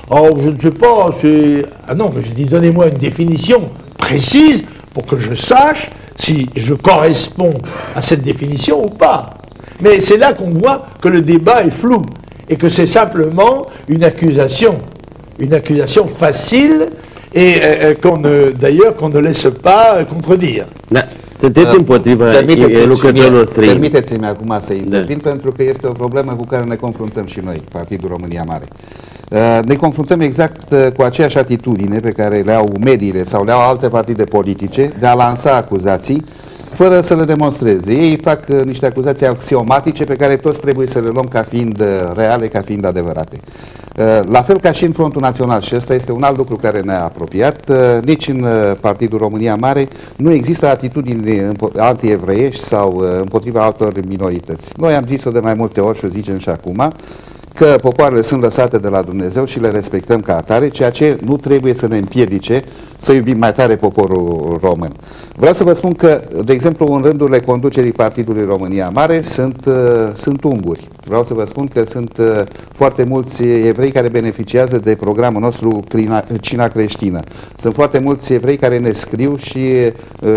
Oh, je ne sais pas, c'est... Ah non, je dis « Donnez-moi une définition précise pour que je sache si je corresponds à cette définition ou pas. » Mais c'est là qu'on voit que le débat est flou. et que c'est simplement une accusation facile et d'ailleurs qu'on ne laisse pas contredire. Da, sunteți împotriva lucrătorilor străini. Permiteți-mi acum să intervin, pentru că este o problemă cu care ne confruntăm și noi, Partidul România Mare. Ne confruntăm exact cu aceeași atitudine pe care le au mediile sau le au alte partide politice de a lansa acuzații fără să le demonstreze. Ei fac niște acuzații axiomatice pe care toți trebuie să le luăm ca fiind reale, ca fiind adevărate. La fel ca și în Frontul Național, și ăsta este un alt lucru care ne-a apropiat, nici în Partidul România Mare nu există atitudini anti-evreiești sau împotriva altor minorități. Noi am zis-o de mai multe ori și o zicem și acum, că popoarele sunt lăsate de la Dumnezeu și le respectăm ca atare, ceea ce nu trebuie să ne împiedice să iubim mai tare poporul român. Vreau să vă spun că, de exemplu, în rândurile conducerii Partidului România Mare sunt unguri. Vreau să vă spun că sunt foarte mulți evrei care beneficiază de programul nostru Cina Creștină. Sunt foarte mulți evrei care ne scriu și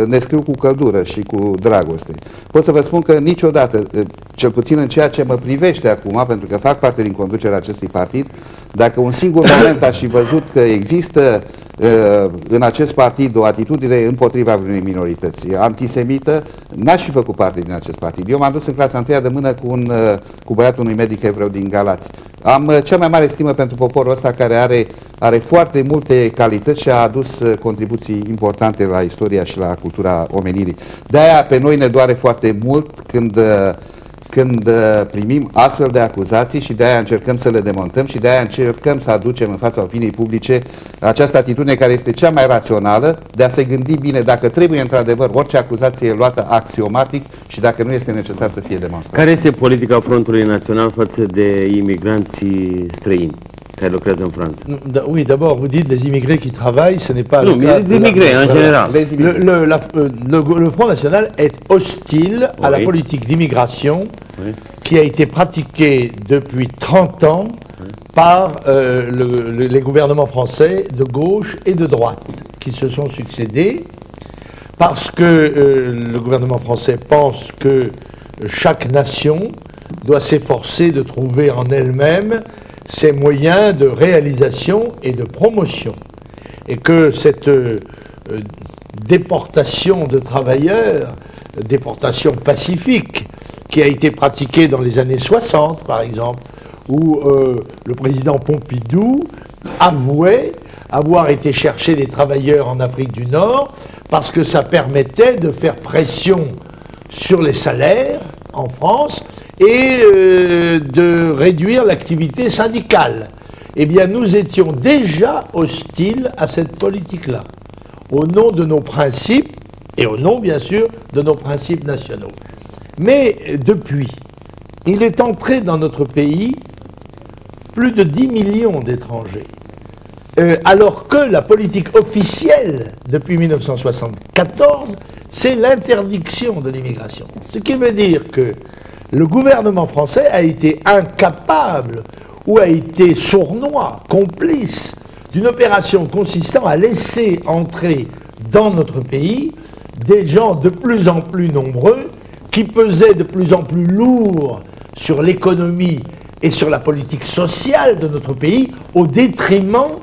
ne scriu cu căldură și cu dragoste. Pot să vă spun că niciodată, cel puțin în ceea ce mă privește acum, pentru că fac parte din conducerea acestui partid, dacă un singur moment aș fi văzut că există în acest partid o atitudine împotriva unei minorități antisemită, n-aș fi făcut parte din acest partid. Eu m-am dus în clasa 1 de mână cu băiatul unui medic evreu din Galați. Am cea mai mare stimă pentru poporul ăsta care are foarte multe calități și a adus contribuții importante la istoria și la cultura omenirii. De-aia pe noi ne doare foarte mult când primim astfel de acuzații și de-aia încercăm să le demontăm și de-aia încercăm să aducem în fața opiniei publice această atitudine care este cea mai rațională de a se gândi bine dacă trebuie într-adevăr orice acuzație luată axiomatic și dacă nu este necesar să fie demonstrată. Care este politica Frontului Național față de imigranții străini care lucrează în Franța? Oui, d'abord, vous dites les immigrés qui travaillent, ce n'est pas le cas. Les immigrés, en général. Le Front National est hostile à la politique d'immigration qui a été pratiquée depuis 30 ans par les gouvernements français de gauche et de droite qui se sont succédés parce que le gouvernement français pense que chaque nation doit s'efforcer de trouver en elle-même ses moyens de réalisation et de promotion. Et que cette déportation de travailleurs, déportation pacifique, qui a été pratiquée dans les années 60 par exemple, où le président Pompidou avouait avoir été chercher des travailleurs en Afrique du Nord parce que ça permettait de faire pression sur les salaires en France et de réduire l'activité syndicale. Eh bien, nous étions déjà hostiles à cette politique-là, au nom de nos principes et au nom, bien sûr, de nos principes nationaux. Mais depuis, il est entré dans notre pays plus de 10 millions d'étrangers, alors que la politique officielle depuis 1974, c'est l'interdiction de l'immigration. Ce qui veut dire que le gouvernement français a été incapable ou a été sournois, complice d'une opération consistant à laisser entrer dans notre pays des gens de plus en plus nombreux qui pesaient de plus en plus lourd sur l'économie et sur la politique sociale de notre pays au détriment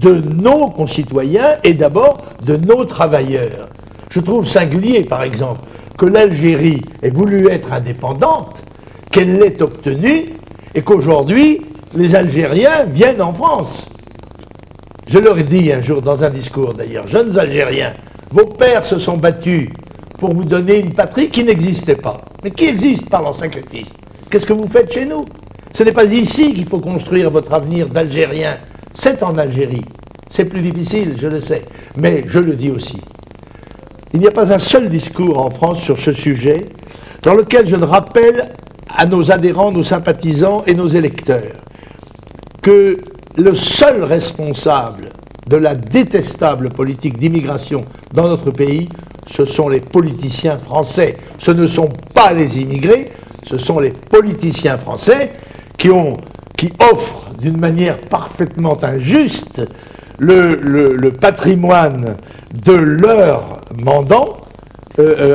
de nos concitoyens et d'abord de nos travailleurs. Je trouve singulier, par exemple, que l'Algérie ait voulu être indépendante, qu'elle l'ait obtenue, et qu'aujourd'hui, les Algériens viennent en France. Je leur ai dit un jour dans un discours d'ailleurs, jeunes Algériens, vos pères se sont battus pour vous donner une patrie qui n'existait pas, mais qui existe par leur sacrifice. Qu'est-ce que vous faites chez nous? Ce n'est pas ici qu'il faut construire votre avenir d'Algérien, c'est en Algérie. C'est plus difficile, je le sais, mais je le dis aussi. Il n'y a pas un seul discours en France sur ce sujet dans lequel je ne rappelle à nos adhérents, nos sympathisants et nos électeurs que le seul responsable de la détestable politique d'immigration dans notre pays, ce sont les politiciens français. Ce ne sont pas les immigrés, ce sont les politiciens français qui offrent d'une manière parfaitement injuste le patrimoine de leurs mandants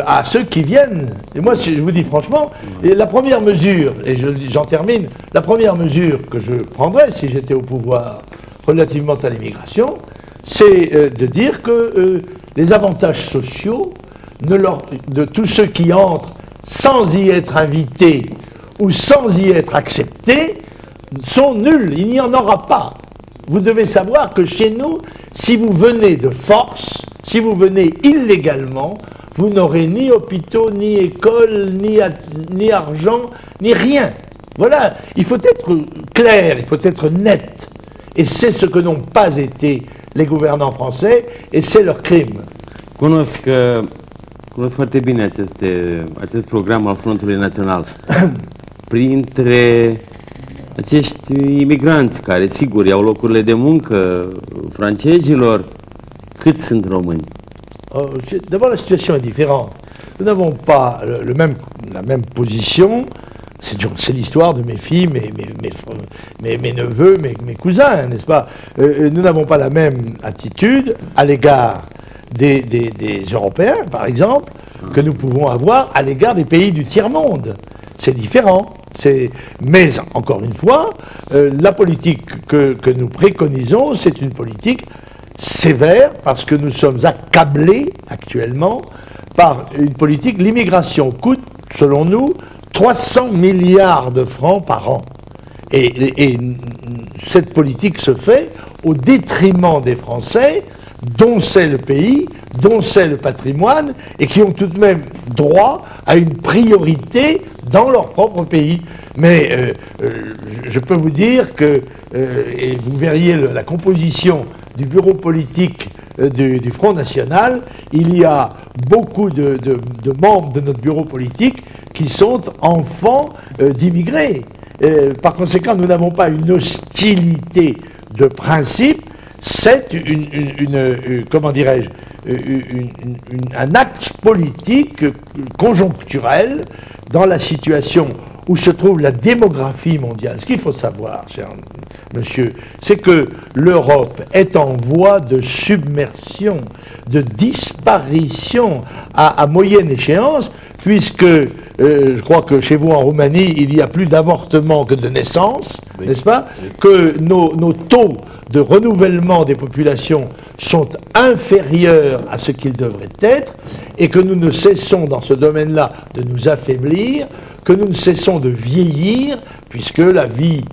à ceux qui viennent. Et moi, je vous dis franchement, et la première mesure, et j'en termine, la première mesure que je prendrais si j'étais au pouvoir relativement à l'immigration, c'est de dire que les avantages sociaux de tous ceux qui entrent sans y être invités ou sans y être acceptés sont nuls. Il n'y en aura pas. Vous devez savoir que chez nous, si vous venez de force, si vous venez illégalement, vous n'aurez ni hôpitaux, ni écoles, ni argent, ni rien. Voilà, il faut être clair, il faut être net. Et c'est ce que n'ont pas été les gouvernants français, et c'est leur crime. Cunosc foarte bine acest program al Frontului Național. Printre acești imigranți care, sigur, iau locurile de muncă francezilor, câți sunt români? D'abord, la situation est différente. Nous n'avons pas la même position. C'est l'histoire de mes filles, mes neveux, mes cousins, n'est-ce pas? Nous n'avons pas la même attitude à l'égard des Européens, par exemple, que nous pouvons avoir à l'égard des pays du tiers-monde. C'est différent. Mais, encore une fois, la politique que nous préconisons, c'est une politique sévère, parce que nous sommes accablés actuellement par une politique. L'immigration coûte, selon nous, 300 milliards de francs par an. Et cette politique se fait au détriment des Français, dont c'est le pays, dont c'est le patrimoine, et qui ont tout de même droit à une priorité dans leur propre pays. Mais je peux vous dire que, et vous verriez la composition du bureau politique du Front National, il y a beaucoup de membres de notre bureau politique qui sont enfants d'immigrés. Par conséquent, nous n'avons pas une hostilité de principe, c'est comment dirais-je, un acte politique conjoncturel dans la situation où se trouve la démographie mondiale. Ce qu'il faut savoir, cher monsieur, c'est que l'Europe est en voie de submersion, de disparition à moyenne échéance, puisque je crois que chez vous en Roumanie, il y a plus d'avortements que de naissances, oui, n'est-ce pas? Oui. Que nos taux de renouvellement des populations sont inférieurs à ce qu'ils devraient être, et que nous ne cessons dans ce domaine-là de nous affaiblir, que nous ne cessons de vieillir, puisque la vie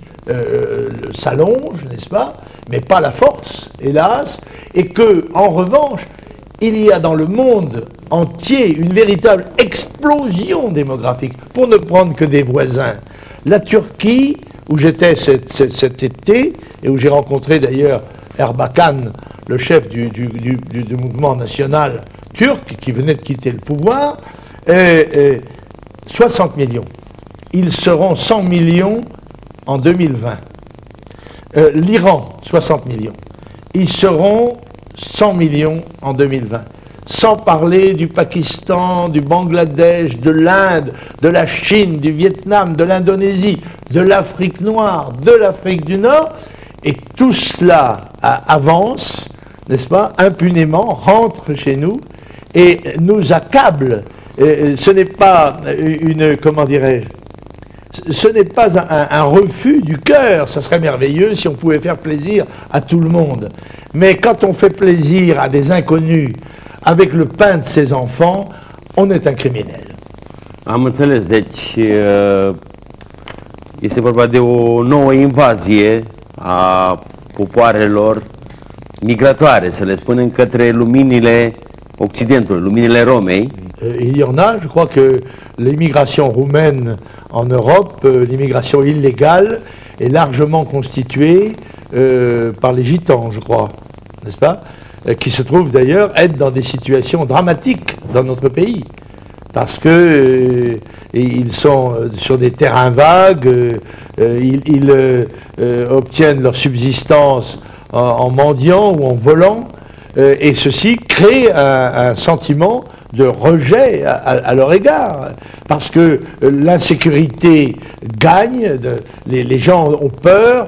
s'allonge, n'est-ce pas? Mais pas la force, hélas, et que, en revanche, il y a dans le monde entier une véritable explosion démographique, pour ne prendre que des voisins. La Turquie, où j'étais cet été, et où j'ai rencontré d'ailleurs Erbakan, le chef du mouvement national turc, qui venait de quitter le pouvoir, 60 millions. Ils seront 100 millions en 2020. L'Iran, 60 millions. Ils seront 100 millions en 2020. Sans parler du Pakistan, du Bangladesh, de l'Inde, de la Chine, du Vietnam, de l'Indonésie, de l'Afrique noire, de l'Afrique du Nord. Et tout cela avance, n'est-ce pas, impunément, rentre chez nous et nous accable. Ce n'est pas comment dirais-je, ce n'est pas un refus du cœur. Ça serait merveilleux si on pouvait faire plaisir à tout le monde. Mais quand on fait plaisir à des inconnus avec le pain de ses enfants, on est un criminel. Am înțeles, deci este vorba de o nouă invazie a popoarelor migratoare, să le spunem, către luminile Occidentului, luminile Romei. Il y en a, je crois que l'immigration roumaine en Europe, l'immigration illégale, est largement constituée par les gitans, je crois, n'est-ce pas? Qui se trouvent d'ailleurs être dans des situations dramatiques dans notre pays, parce que ils sont sur des terrains vagues, ils obtiennent leur subsistance en mendiant ou en volant, et ceci crée un sentiment de rejet à leur égard, parce que l'insécurité gagne, les gens ont peur,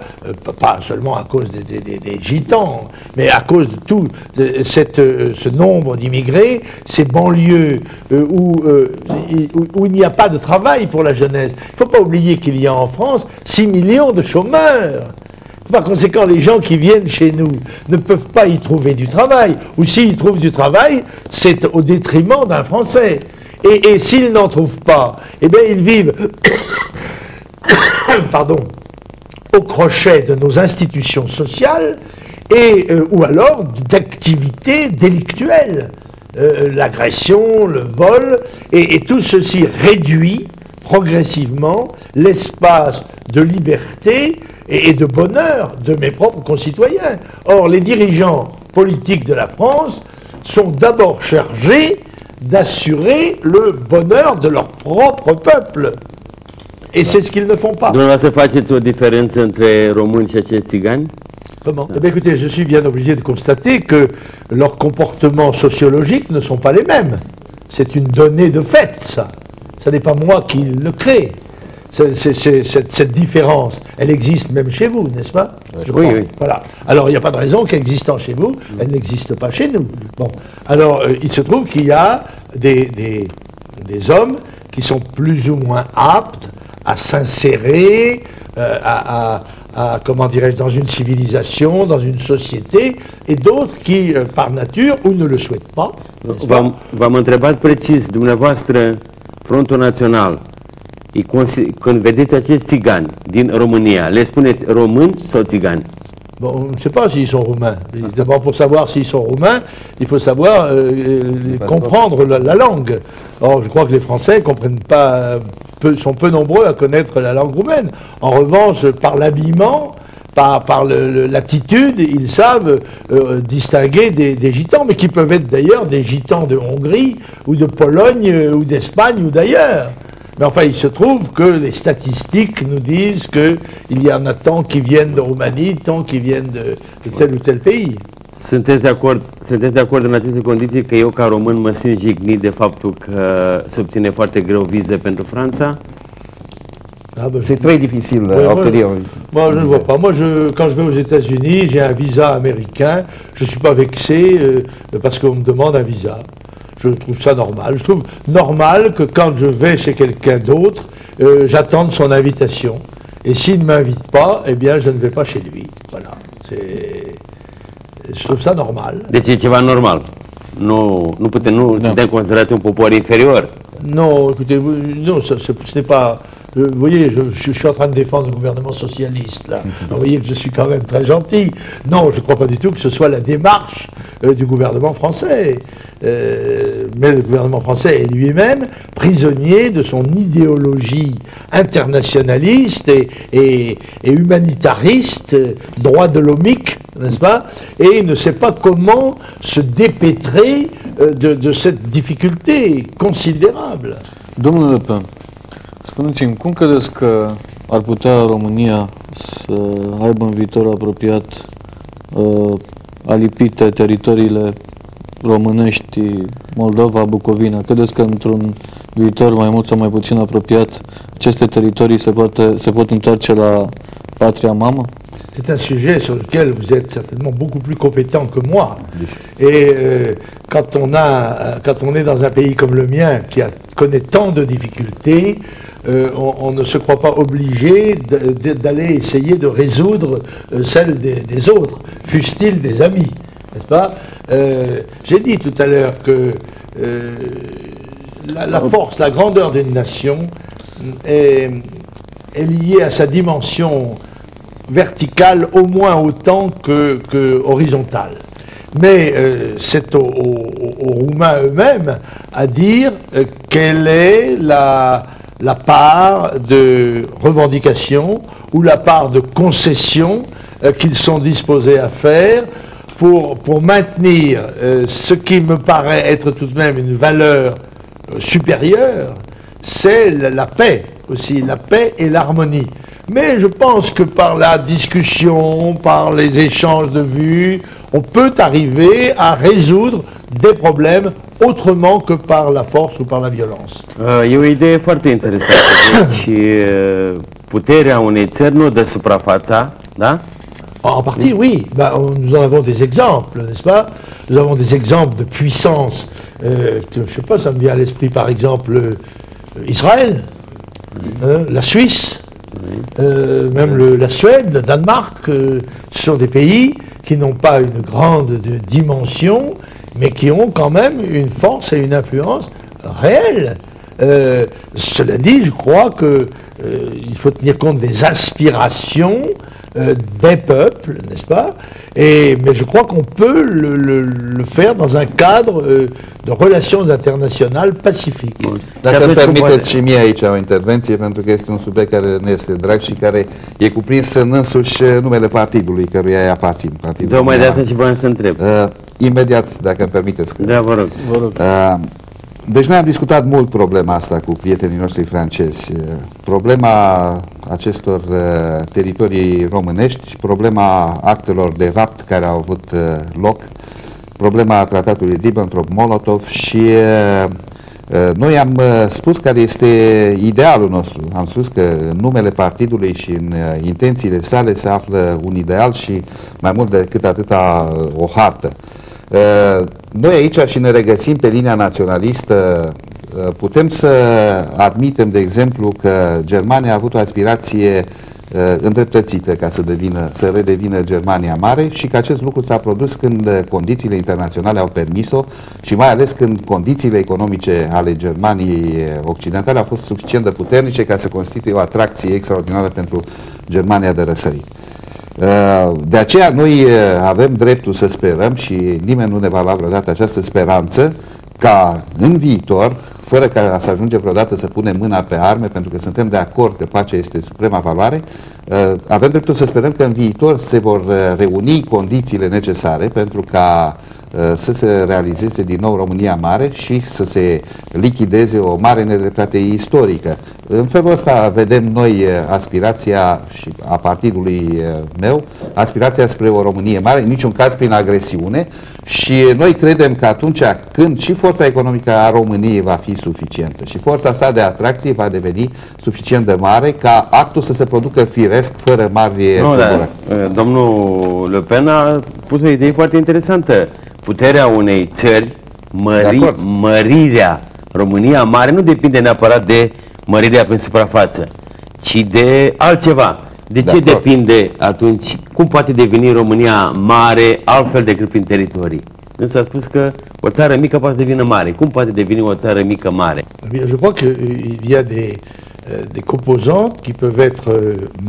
pas seulement à cause des gitans, mais à cause de tout ce nombre d'immigrés, ces banlieues où il n'y a pas de travail pour la jeunesse. Il ne faut pas oublier qu'il y a en France 6 millions de chômeurs. Par conséquent, les gens qui viennent chez nous ne peuvent pas y trouver du travail. Ou s'ils trouvent du travail, c'est au détriment d'un Français. Et s'ils n'en trouvent pas, eh bien, ils vivent pardon, au crochet de nos institutions sociales ou alors d'activités délictuelles. L'agression, le vol, et tout ceci réduit progressivement l'espace de liberté et de bonheur de mes propres concitoyens. Or, les dirigeants politiques de la France sont d'abord chargés d'assurer le bonheur de leur propre peuple. Et c'est ce qu'ils ne font pas. Dumneavoastră faceți o diferență între români și acești țigani? Comment ? Eh bien, écoutez, je suis bien obligé de constater que leurs comportements sociologiques ne sont pas les mêmes. C'est une donnée de fait, ça. Ce n'est pas moi qui le crée. Cette différence, elle existe même chez vous, n'est-ce pas ? Je crois. Oui. Voilà. Alors, il n'y a pas de raison qu'existant chez vous, elle n'existe pas chez nous. Bon. Alors, il se trouve qu'il y a des hommes qui sont plus ou moins aptes à s'insérer, comment dirais-je, dans une civilisation, dans une société, et d'autres qui, par nature, ou ne le souhaitent pas. V-am întrebat precis, dumneavoastră, Frontul Național, când vedeți acești țigani din România, le spuneți români sau țigani? Bon, on ne sait pas s'ils sont roumains. D'abord, pour savoir s'ils sont roumains, il faut savoir comprendre la langue. Or, je crois que les Français comprennent pas, sont peu nombreux à connaître la langue roumaine. En revanche, par l'habillement, par l'attitude, ils savent distinguer des gitans, mais qui peuvent être d'ailleurs des gitans de Hongrie, ou de Pologne, ou d'Espagne, ou d'ailleurs. Mais enfin, il se trouve que les statistiques nous disent qu'il y en a tant qui viennent de Roumanie, tant qui viennent de tel ou tel pays. Sunteți de acord în aceste condiții că eu, ca român, mă simt jignit de faptul că se obține foarte greu vize pentru Franța? C'est très difficile à obtenir. Moi, je ne vois pas. Moi, quand je vais aux États-Unis, j'ai un visa américain. Je ne suis pas vexé parce qu'on me demande un visa. Je trouve ça normal. Je trouve normal que quand je vais chez quelqu'un d'autre, j'attende son invitation. Et s'il ne m'invite pas, eh bien, je ne vais pas chez lui. Voilà. Je trouve ça normal. Deci e ceva normal. Nu suntem considerați un popor inferior. Non, écoutez, non, ce n'est pas... Vous voyez, je suis en train de défendre le gouvernement socialiste, là. Vous voyez que je suis quand même très gentil. Non, je ne crois pas du tout que ce soit la démarche du gouvernement français. Mais le gouvernement français est lui-même prisonnier de son idéologie internationaliste et humanitariste, droit de l'homique, n'est-ce pas? Et il ne sait pas comment se dépêtrer de cette difficulté considérable. Domnule Le Pen, spuneți-mi, cum credeți că ar putea România să aibă în viitor apropiat alipite teritoriile românești, Moldova, Bucovina? Credeți că într-un viitor mai mult sau mai puțin apropiat aceste teritorii se pot întoarce la patria mamă? C'est un sujet sur lequel vous êtes certainement beaucoup plus compétent que moi. Et quand on est dans un pays comme le mien, qui connaît tant de difficultés, on ne se croit pas obligé d'aller essayer de résoudre celles des autres, fussent-ils des amis, n'est-ce pas? J'ai dit tout à l'heure que la force, la grandeur d'une nation est liée à sa dimension verticale au moins autant que horizontale. Mais c'est aux Roumains eux-mêmes à dire quelle est la part de revendication ou la part de concession qu'ils sont disposés à faire pour maintenir ce qui me paraît être tout de même une valeur supérieure, c'est la paix aussi, la paix et l'harmonie. Mais je pense que par la discussion, par les échanges de vues, on peut arriver à résoudre des problèmes autrement que par la force ou par la violence. E o idee foarte interesantă. Deci, puterea unei țări nu dă suprafața, da? En partie, oui. Ben, nous en avons des exemples, n'est-ce pas? Nous avons des exemples de puissance. Je ne sais pas, ça me vient à l'esprit, par exemple, Israël, la Suisse, même la Suède, le Danemark. Ce sont des pays qui n'ont pas une grande dimension, mais qui ont quand même une force et une influence réelle. Cela dit, je crois qu'il faut tenir compte des aspirations des peuples, n'est-ce pas? Mais je crois qu'on peut le faire dans un cadre de relations internationales pacifiques. Dacă îmi permiteți și mie aici o intervenție, pentru că este un subiect care ne este drag și care e cuprins în însuși numele partidului căruia îi aparțin. Tocmai de asta și voiam să întreb. Imediat, dacă îmi permiteți. Da, vă rog. Deci noi am discutat mult problema asta cu prietenii noștri francezi. Problema acestor teritorii românești, problema actelor de rapt care au avut loc, problema tratatului Ribbentrop-Molotov și noi am spus care este idealul nostru. Am spus că în numele partidului și în intențiile sale se află un ideal și mai mult decât atâta o hartă. Noi aici și ne regăsim pe linia naționalistă. Putem să admitem, de exemplu, că Germania a avut o aspirație îndreptățită ca să redevină Germania mare și că acest lucru s-a produs când condițiile internaționale au permis-o și mai ales când condițiile economice ale Germaniei occidentale au fost suficient de puternice ca să constituie o atracție extraordinară pentru Germania de răsărit. De aceea noi avem dreptul să sperăm și nimeni nu ne va lua vreodată această speranță ca în viitor, fără ca să ajungem vreodată să punem mâna pe arme, pentru că suntem de acord că pacea este suprema valoare, avem dreptul să sperăm că în viitor se vor reuni condițiile necesare pentru ca să se realizeze din nou România mare și să se lichideze o mare nedreptate istorică. În felul ăsta vedem noi aspirația și a partidului meu, aspirația spre o Românie mare, în niciun caz prin agresiune, și noi credem că atunci când și forța economică a României va fi suficientă și forța sa de atracție va deveni suficient de mare ca actul să se producă firesc, fără mari tulburări. Domnul Le Pen a pus o idee foarte interesantă. Puterea unei țări, mărirea, România mare, nu depinde neapărat de mărirea prin suprafață, ci de altceva. De ce depinde atunci? Cum poate deveni România mare altfel decât prin teritorii? Însă a spus că o țară mică poate să devină mare. Cum poate deveni o țară mică mare? Je crois qu'il y a des composantes qui peuvent être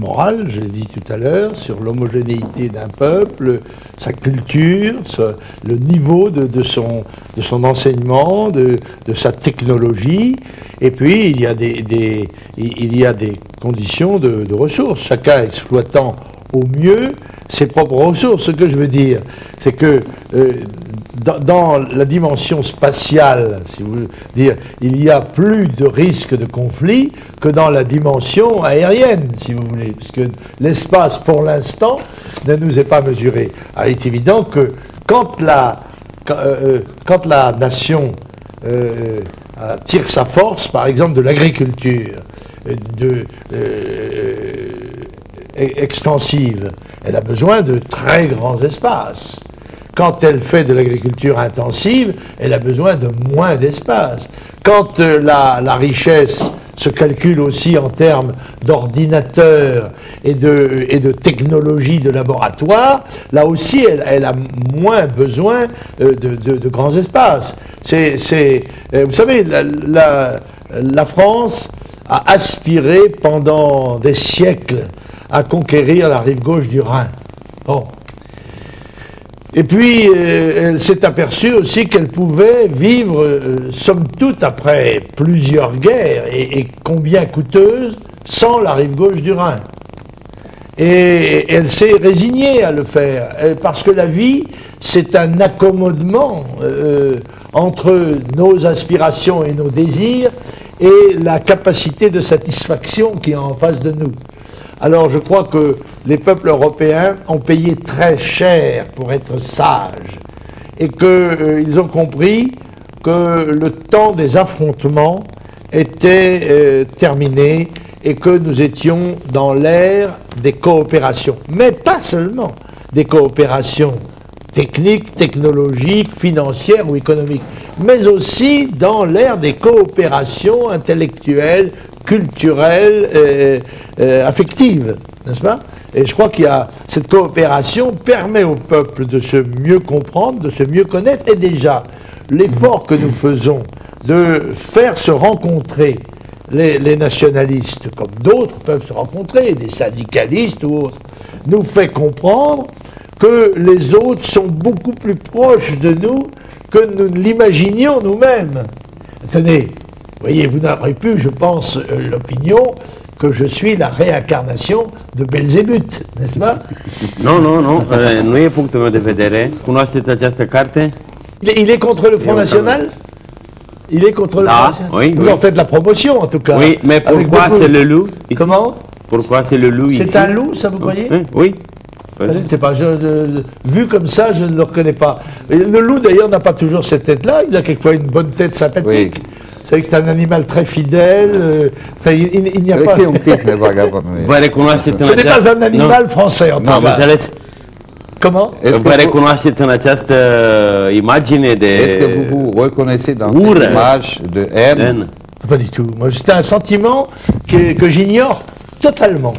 morales, je l'ai dit tout à l'heure, sur l'homogénéité d'un peuple, sa culture, le niveau de son enseignement, de sa technologie, et puis il y a des conditions de ressources, chacun exploitant au mieux ses propres ressources. Ce que je veux dire, c'est que dans la dimension spatiale, si vous voulez dire, il y a plus de risques de conflit que dans la dimension aérienne, si vous voulez, puisque l'espace, pour l'instant, ne nous est pas mesuré. Alors, il est évident que quand la nation tire sa force, par exemple, de l'agriculture, extensive, elle a besoin de très grands espaces. Quand elle fait de l'agriculture intensive, elle a besoin de moins d'espace. Quand la richesse se calcule aussi en termes d'ordinateurs et de technologies de laboratoire, là aussi elle a moins besoin de grands espaces. Vous savez, la France a aspiré pendant des siècles à conquérir la rive gauche du Rhin. Bon. Et puis, elle s'est aperçue aussi qu'elle pouvait vivre, somme toute, après plusieurs guerres, et combien coûteuses, sans la rive gauche du Rhin. Et elle s'est résignée à le faire, parce que la vie, c'est un accommodement entre nos aspirations et nos désirs, et la capacité de satisfaction qui est en face de nous. Alors je crois que les peuples européens ont payé très cher pour être sages et qu'ils ont compris que le temps des affrontements était terminé et que nous étions dans l'ère des coopérations. Mais pas seulement des coopérations techniques, technologiques, financières ou économiques, mais aussi dans l'ère des coopérations intellectuelles, culturelles, affectives, n'est-ce pas? Et je crois qu'il y a cette coopération permet au peuple de se mieux comprendre, de se mieux connaître, et déjà l'effort que nous faisons de faire se rencontrer les nationalistes, comme d'autres peuvent se rencontrer, des syndicalistes ou autres, nous fait comprendre que les autres sont beaucoup plus proches de nous que nous ne l'imaginions nous-mêmes. Tenez, voyez, vous n'aurez plus, je pense, l'opinion que je suis la réincarnation de Belzébuth, n'est-ce pas? Nu, nu e punctul meu de vedere. Cunoașteți această carte? Il est contre le Front National? Il est contre le Front National? Oui, Vous oui. en faites la promotion, en tout cas. Oui, mais Avec pourquoi beaucoup- c'est le loup ici? Comment? Pourquoi c'est le loup ici? C'est un loup, ça vous croyez? Oui. Je ne sais pas, vu comme ça, je ne le reconnais pas. Et le loup, d'ailleurs, n'a pas toujours cette tête-là. Il a quelquefois une bonne tête sympathique. Oui. Vous savez que c'est un animal très fidèle. Il n'y a pas... Uite un pic de vagabond. Vă recunoașteți în Ce n'est pas un animal français, en Nu, tout am cas. înțeles. Comment? Vă recunoașteți în această imagine de... Est-ce que vous vous reconnaissez dans Oure. cette image de haine? Pas du tout. Moi, c'est un sentiment que j'ignore totalement.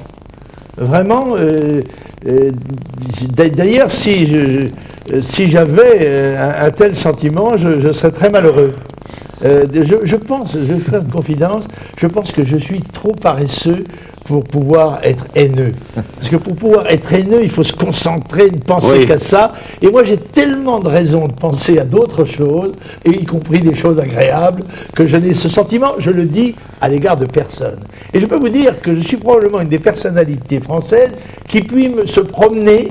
Vraiment. D'ailleurs, si j'avais un tel sentiment, je serais très malheureux. Je pense, je vais faire une confidence, je pense que je suis trop paresseux pour pouvoir être haineux. Parce que pour pouvoir être haineux, il faut se concentrer, ne penser Oui. qu'à ça. Et moi, j'ai tellement de raisons de penser à d'autres choses, et y compris des choses agréables, que je n'ai ce sentiment, je le dis, à l'égard de personne. Et je peux vous dire que je suis probablement une des personnalités françaises qui puis se promener,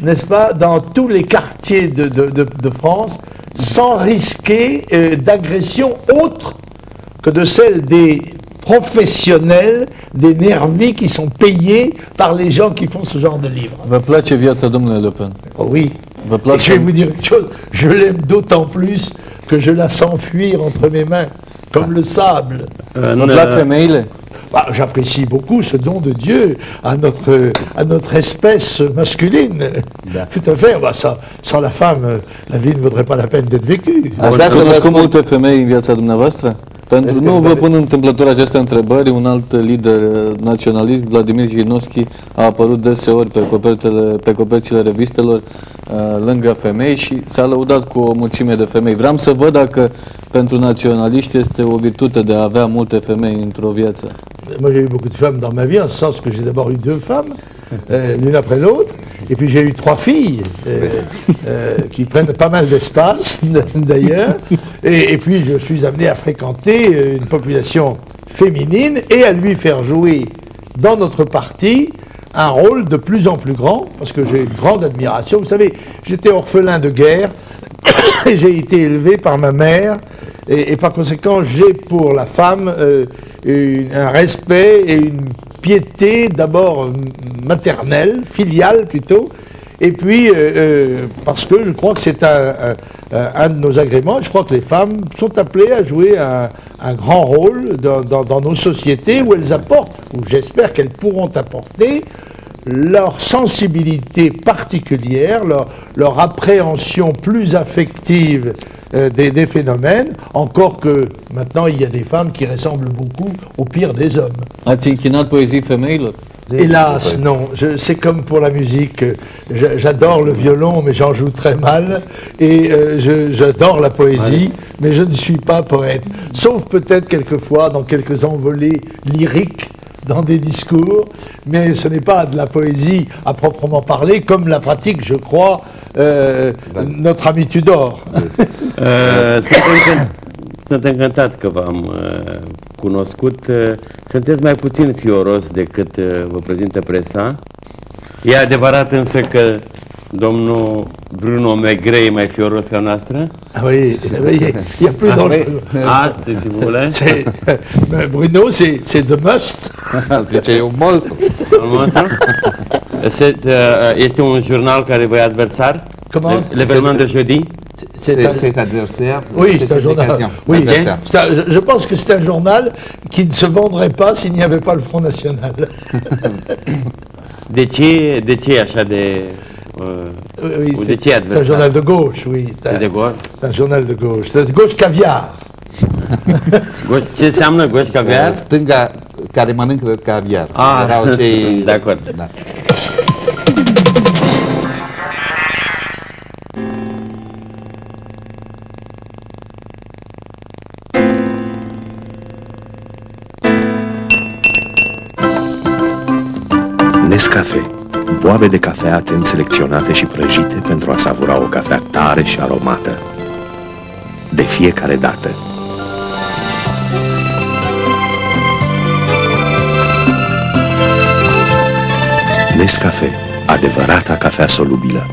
n'est-ce pas, dans tous les quartiers de France, sans risquer d'agression autre que de celle des professionnels, des nervis qui sont payés par les gens qui font ce genre de livres. Vă place viața, domnule Le Pen? Oh oui. Vă Et place... je vais vous dire une chose, je l'aime d'autant plus que je la sens fuir entre mes mains, comme le sable. Vă plac femeile? Bah, j'apprécie beaucoup ce don de Dieu à notre espèce masculine. Tout à fait. Bah, ça, sans la femme, la vie ne vaudrait pas la peine d'être vécue. Aș vrea Ați să vă cunoscut spun, multe femei în viața dumneavoastră? Pentru, nu vă pun întâmplător aceste întrebări, un alt lider naționalist, Vladimir Jirinovski, a apărut deseori pe coperțile revistelor lângă femei și s-a lăudat cu o mulțime de femei. Vreau să văd dacă pentru naționaliști este o virtute de a avea multe femei într-o viață. Moi, j'ai eu beaucoup de femmes dans ma vie, en ce sens que j'ai d'abord eu 2 femmes, l'une après l'autre, et puis j'ai eu 3 filles, qui prennent pas mal d'espace, d'ailleurs, et puis je suis amené à fréquenter une population féminine et à lui faire jouer dans notre parti un rôle de plus en plus grand, parce que j'ai une grande admiration. Vous savez, j'étais orphelin de guerre, et j'ai été élevé par ma mère, et par conséquent, j'ai pour la femme un respect et une piété d'abord maternelle, filiale plutôt, et puis parce que je crois que c'est un de nos agréments. Je crois que les femmes sont appelées à jouer un grand rôle dans nos sociétés où elles apportent, ou j'espère qu'elles pourront apporter, leur sensibilité particulière, leur appréhension plus affective des phénomènes, encore que maintenant il y a des femmes qui ressemblent beaucoup au pire des hommes. Ați închinat poezii femeilor? Hélas, non. C'est comme pour la musique. J'adore le violon, mais j'en joue très mal. Et j'adore la poésie, mais je ne suis pas poète. Sauf peut-être quelquefois dans quelques envolées lyriques, dans des discours, mais ce n'est pas de la poésie à proprement parler, comme la pratique, je crois, notre ami Tudor. Sunt încântat că v-am cunoscut. Sunteți mai puțin fioros decât vă prezintă presa. E adevărat însă că domnul Bruno Maigret e mai fioros ca noastră? Oui, il y a plus d'enjeu. Ah, si vous voulez. Bruno, c'est the must. zice, e un monstru. Este un jurnal care vă e adversar? Comment? L'événement de jeudi? C'est adversaire. Oui, c'est un journal. Oui, adversaire. Je pense que c'est un journal qui ne se vendrait pas s'il n'y avait pas le Front National. De ce e așa de... Oui, de ce e c'est un adversar? journal de gauche, oui. E de gauche? C'est un journal de gauche. C'est de gauche caviar. Ce înseamnă goși caviar? Stânga care mănâncă caviar. Ah, Erau cei... de acord. Da. Nescafe. Boabe de cafea atent selecționate și prăjite pentru a savura o cafea tare și aromată. De fiecare dată. Nescafe. Adevărata cafea solubilă.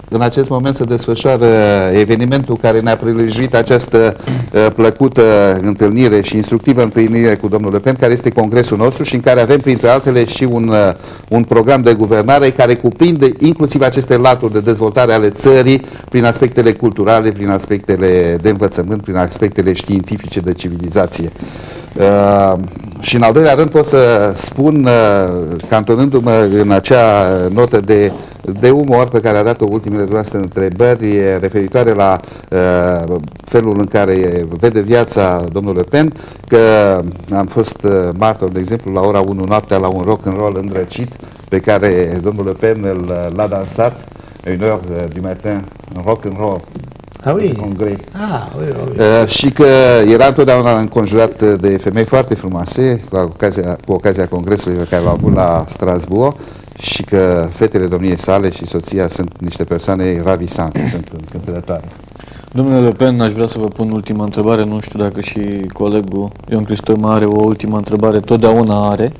În acest moment se desfășoară evenimentul care ne-a prilejuit această plăcută întâlnire și instructivă întâlnire cu domnul Le Pen, care este congresul nostru și în care avem printre altele și un program de guvernare care cuprinde inclusiv aceste laturi de dezvoltare ale țării prin aspectele culturale, prin aspectele de învățământ, prin aspectele științifice de civilizație. Și în al doilea rând pot să spun, cantonându-mă în acea notă de umor pe care a dat-o ultimele noastre întrebări referitoare la felul în care vede viața domnul Le Pen, că am fost martor, de exemplu, la ora 1 noaptea la un rock and roll îndrăcit pe care domnul Le Pen l-a dansat 1h du matin, un rock and roll. Ah oui. Congres. Ah, oui, oui. Și că era întotdeauna înconjurat de femei foarte frumoase cu ocazia congresului pe care l-au avut la Strasbourg și că fetele domniei sale și soția sunt niște persoane ravisante, sunt încântătoare. Domnule Le Pen, aș vrea să vă pun ultima întrebare, nu știu dacă și colegul Ion Cristom are o ultimă întrebare, totdeauna are.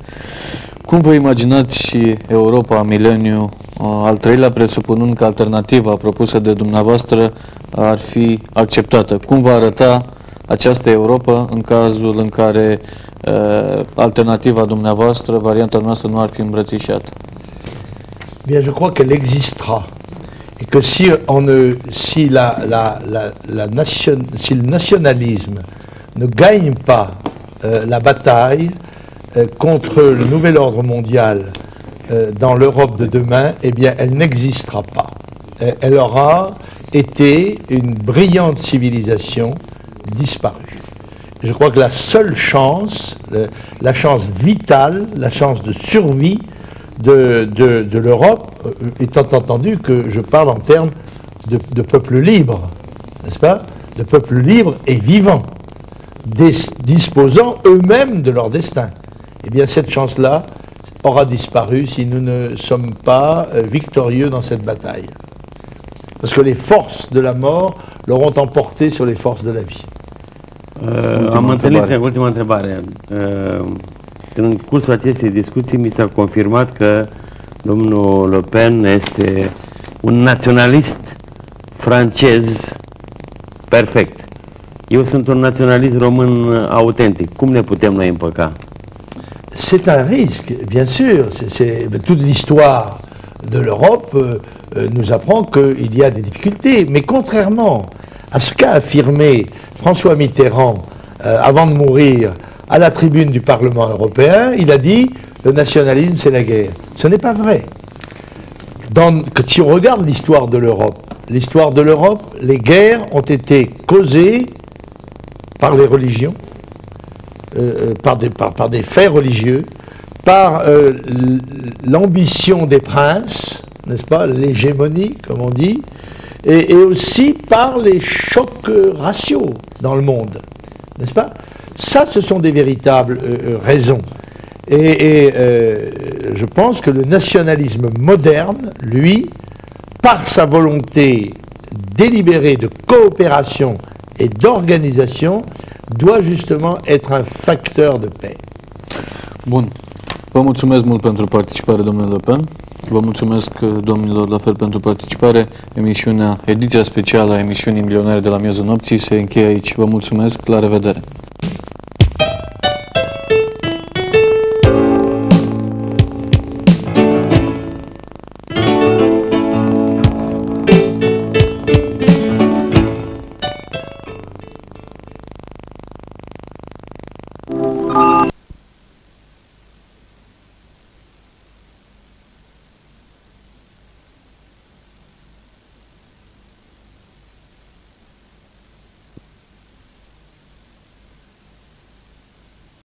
Cum vă imaginați și Europa mileniu al treilea, presupunând că alternativa propusă de dumneavoastră ar fi acceptată? Cum va arăta această Europa în cazul în care alternativa dumneavoastră, varianta noastră, nu ar fi îmbrățișată? Bien, je crois qu'elle existera. Et que si le nationalisme ne gagne pas la bataille contre le nouvel ordre mondial dans l'Europe de demain, eh bien, elle n'existera pas. Elle aura été une brillante civilisation disparue. Je crois que la seule chance, la chance vitale, la chance de survie de l'Europe, étant entendu que je parle en termes de peuples libres, n'est-ce pas? De peuples libres et vivants, disposant eux-mêmes de leur destin. Eh bien, cette chance-là aura disparu si nous ne sommes pas victorieux dans cette bataille. Parce que les forces de la mort l'auront emporté sur les forces de la vie. Ultima întrebare. În cursul acestei discuții mi s-a confirmat că domnul Le Pen este un naționalist francez perfect. Eu sunt un naționalist român autentic. Cum ne putem noi împăca? C'est un risque, bien sûr. Toute l'histoire de l'Europe nous apprend qu'il y a des difficultés. Mais contrairement à ce qu'a affirmé François Mitterrand avant de mourir à la tribune du Parlement européen, il a dit « le nationalisme, c'est la guerre ». Ce n'est pas vrai. Si on regarde l'histoire de l'Europe, les guerres ont été causées par les religions, par des faits religieux, par l'ambition des princes, n'est-ce pas, l'hégémonie, comme on dit, et aussi par les chocs raciaux dans le monde, n'est-ce pas? Ça, ce sont des véritables raisons. Et je pense que le nationalisme moderne, lui, par sa volonté délibérée de coopération et d'organisation, doit justement être un facteur de paix. Bun. Vă mulțumesc mult pentru participare, domnule Le Pen. Vă mulțumesc, domnilor, la fel pentru participare. Ediția specială a emisiunii Milionari de la miezul nopții se încheie aici. Vă mulțumesc, la revedere!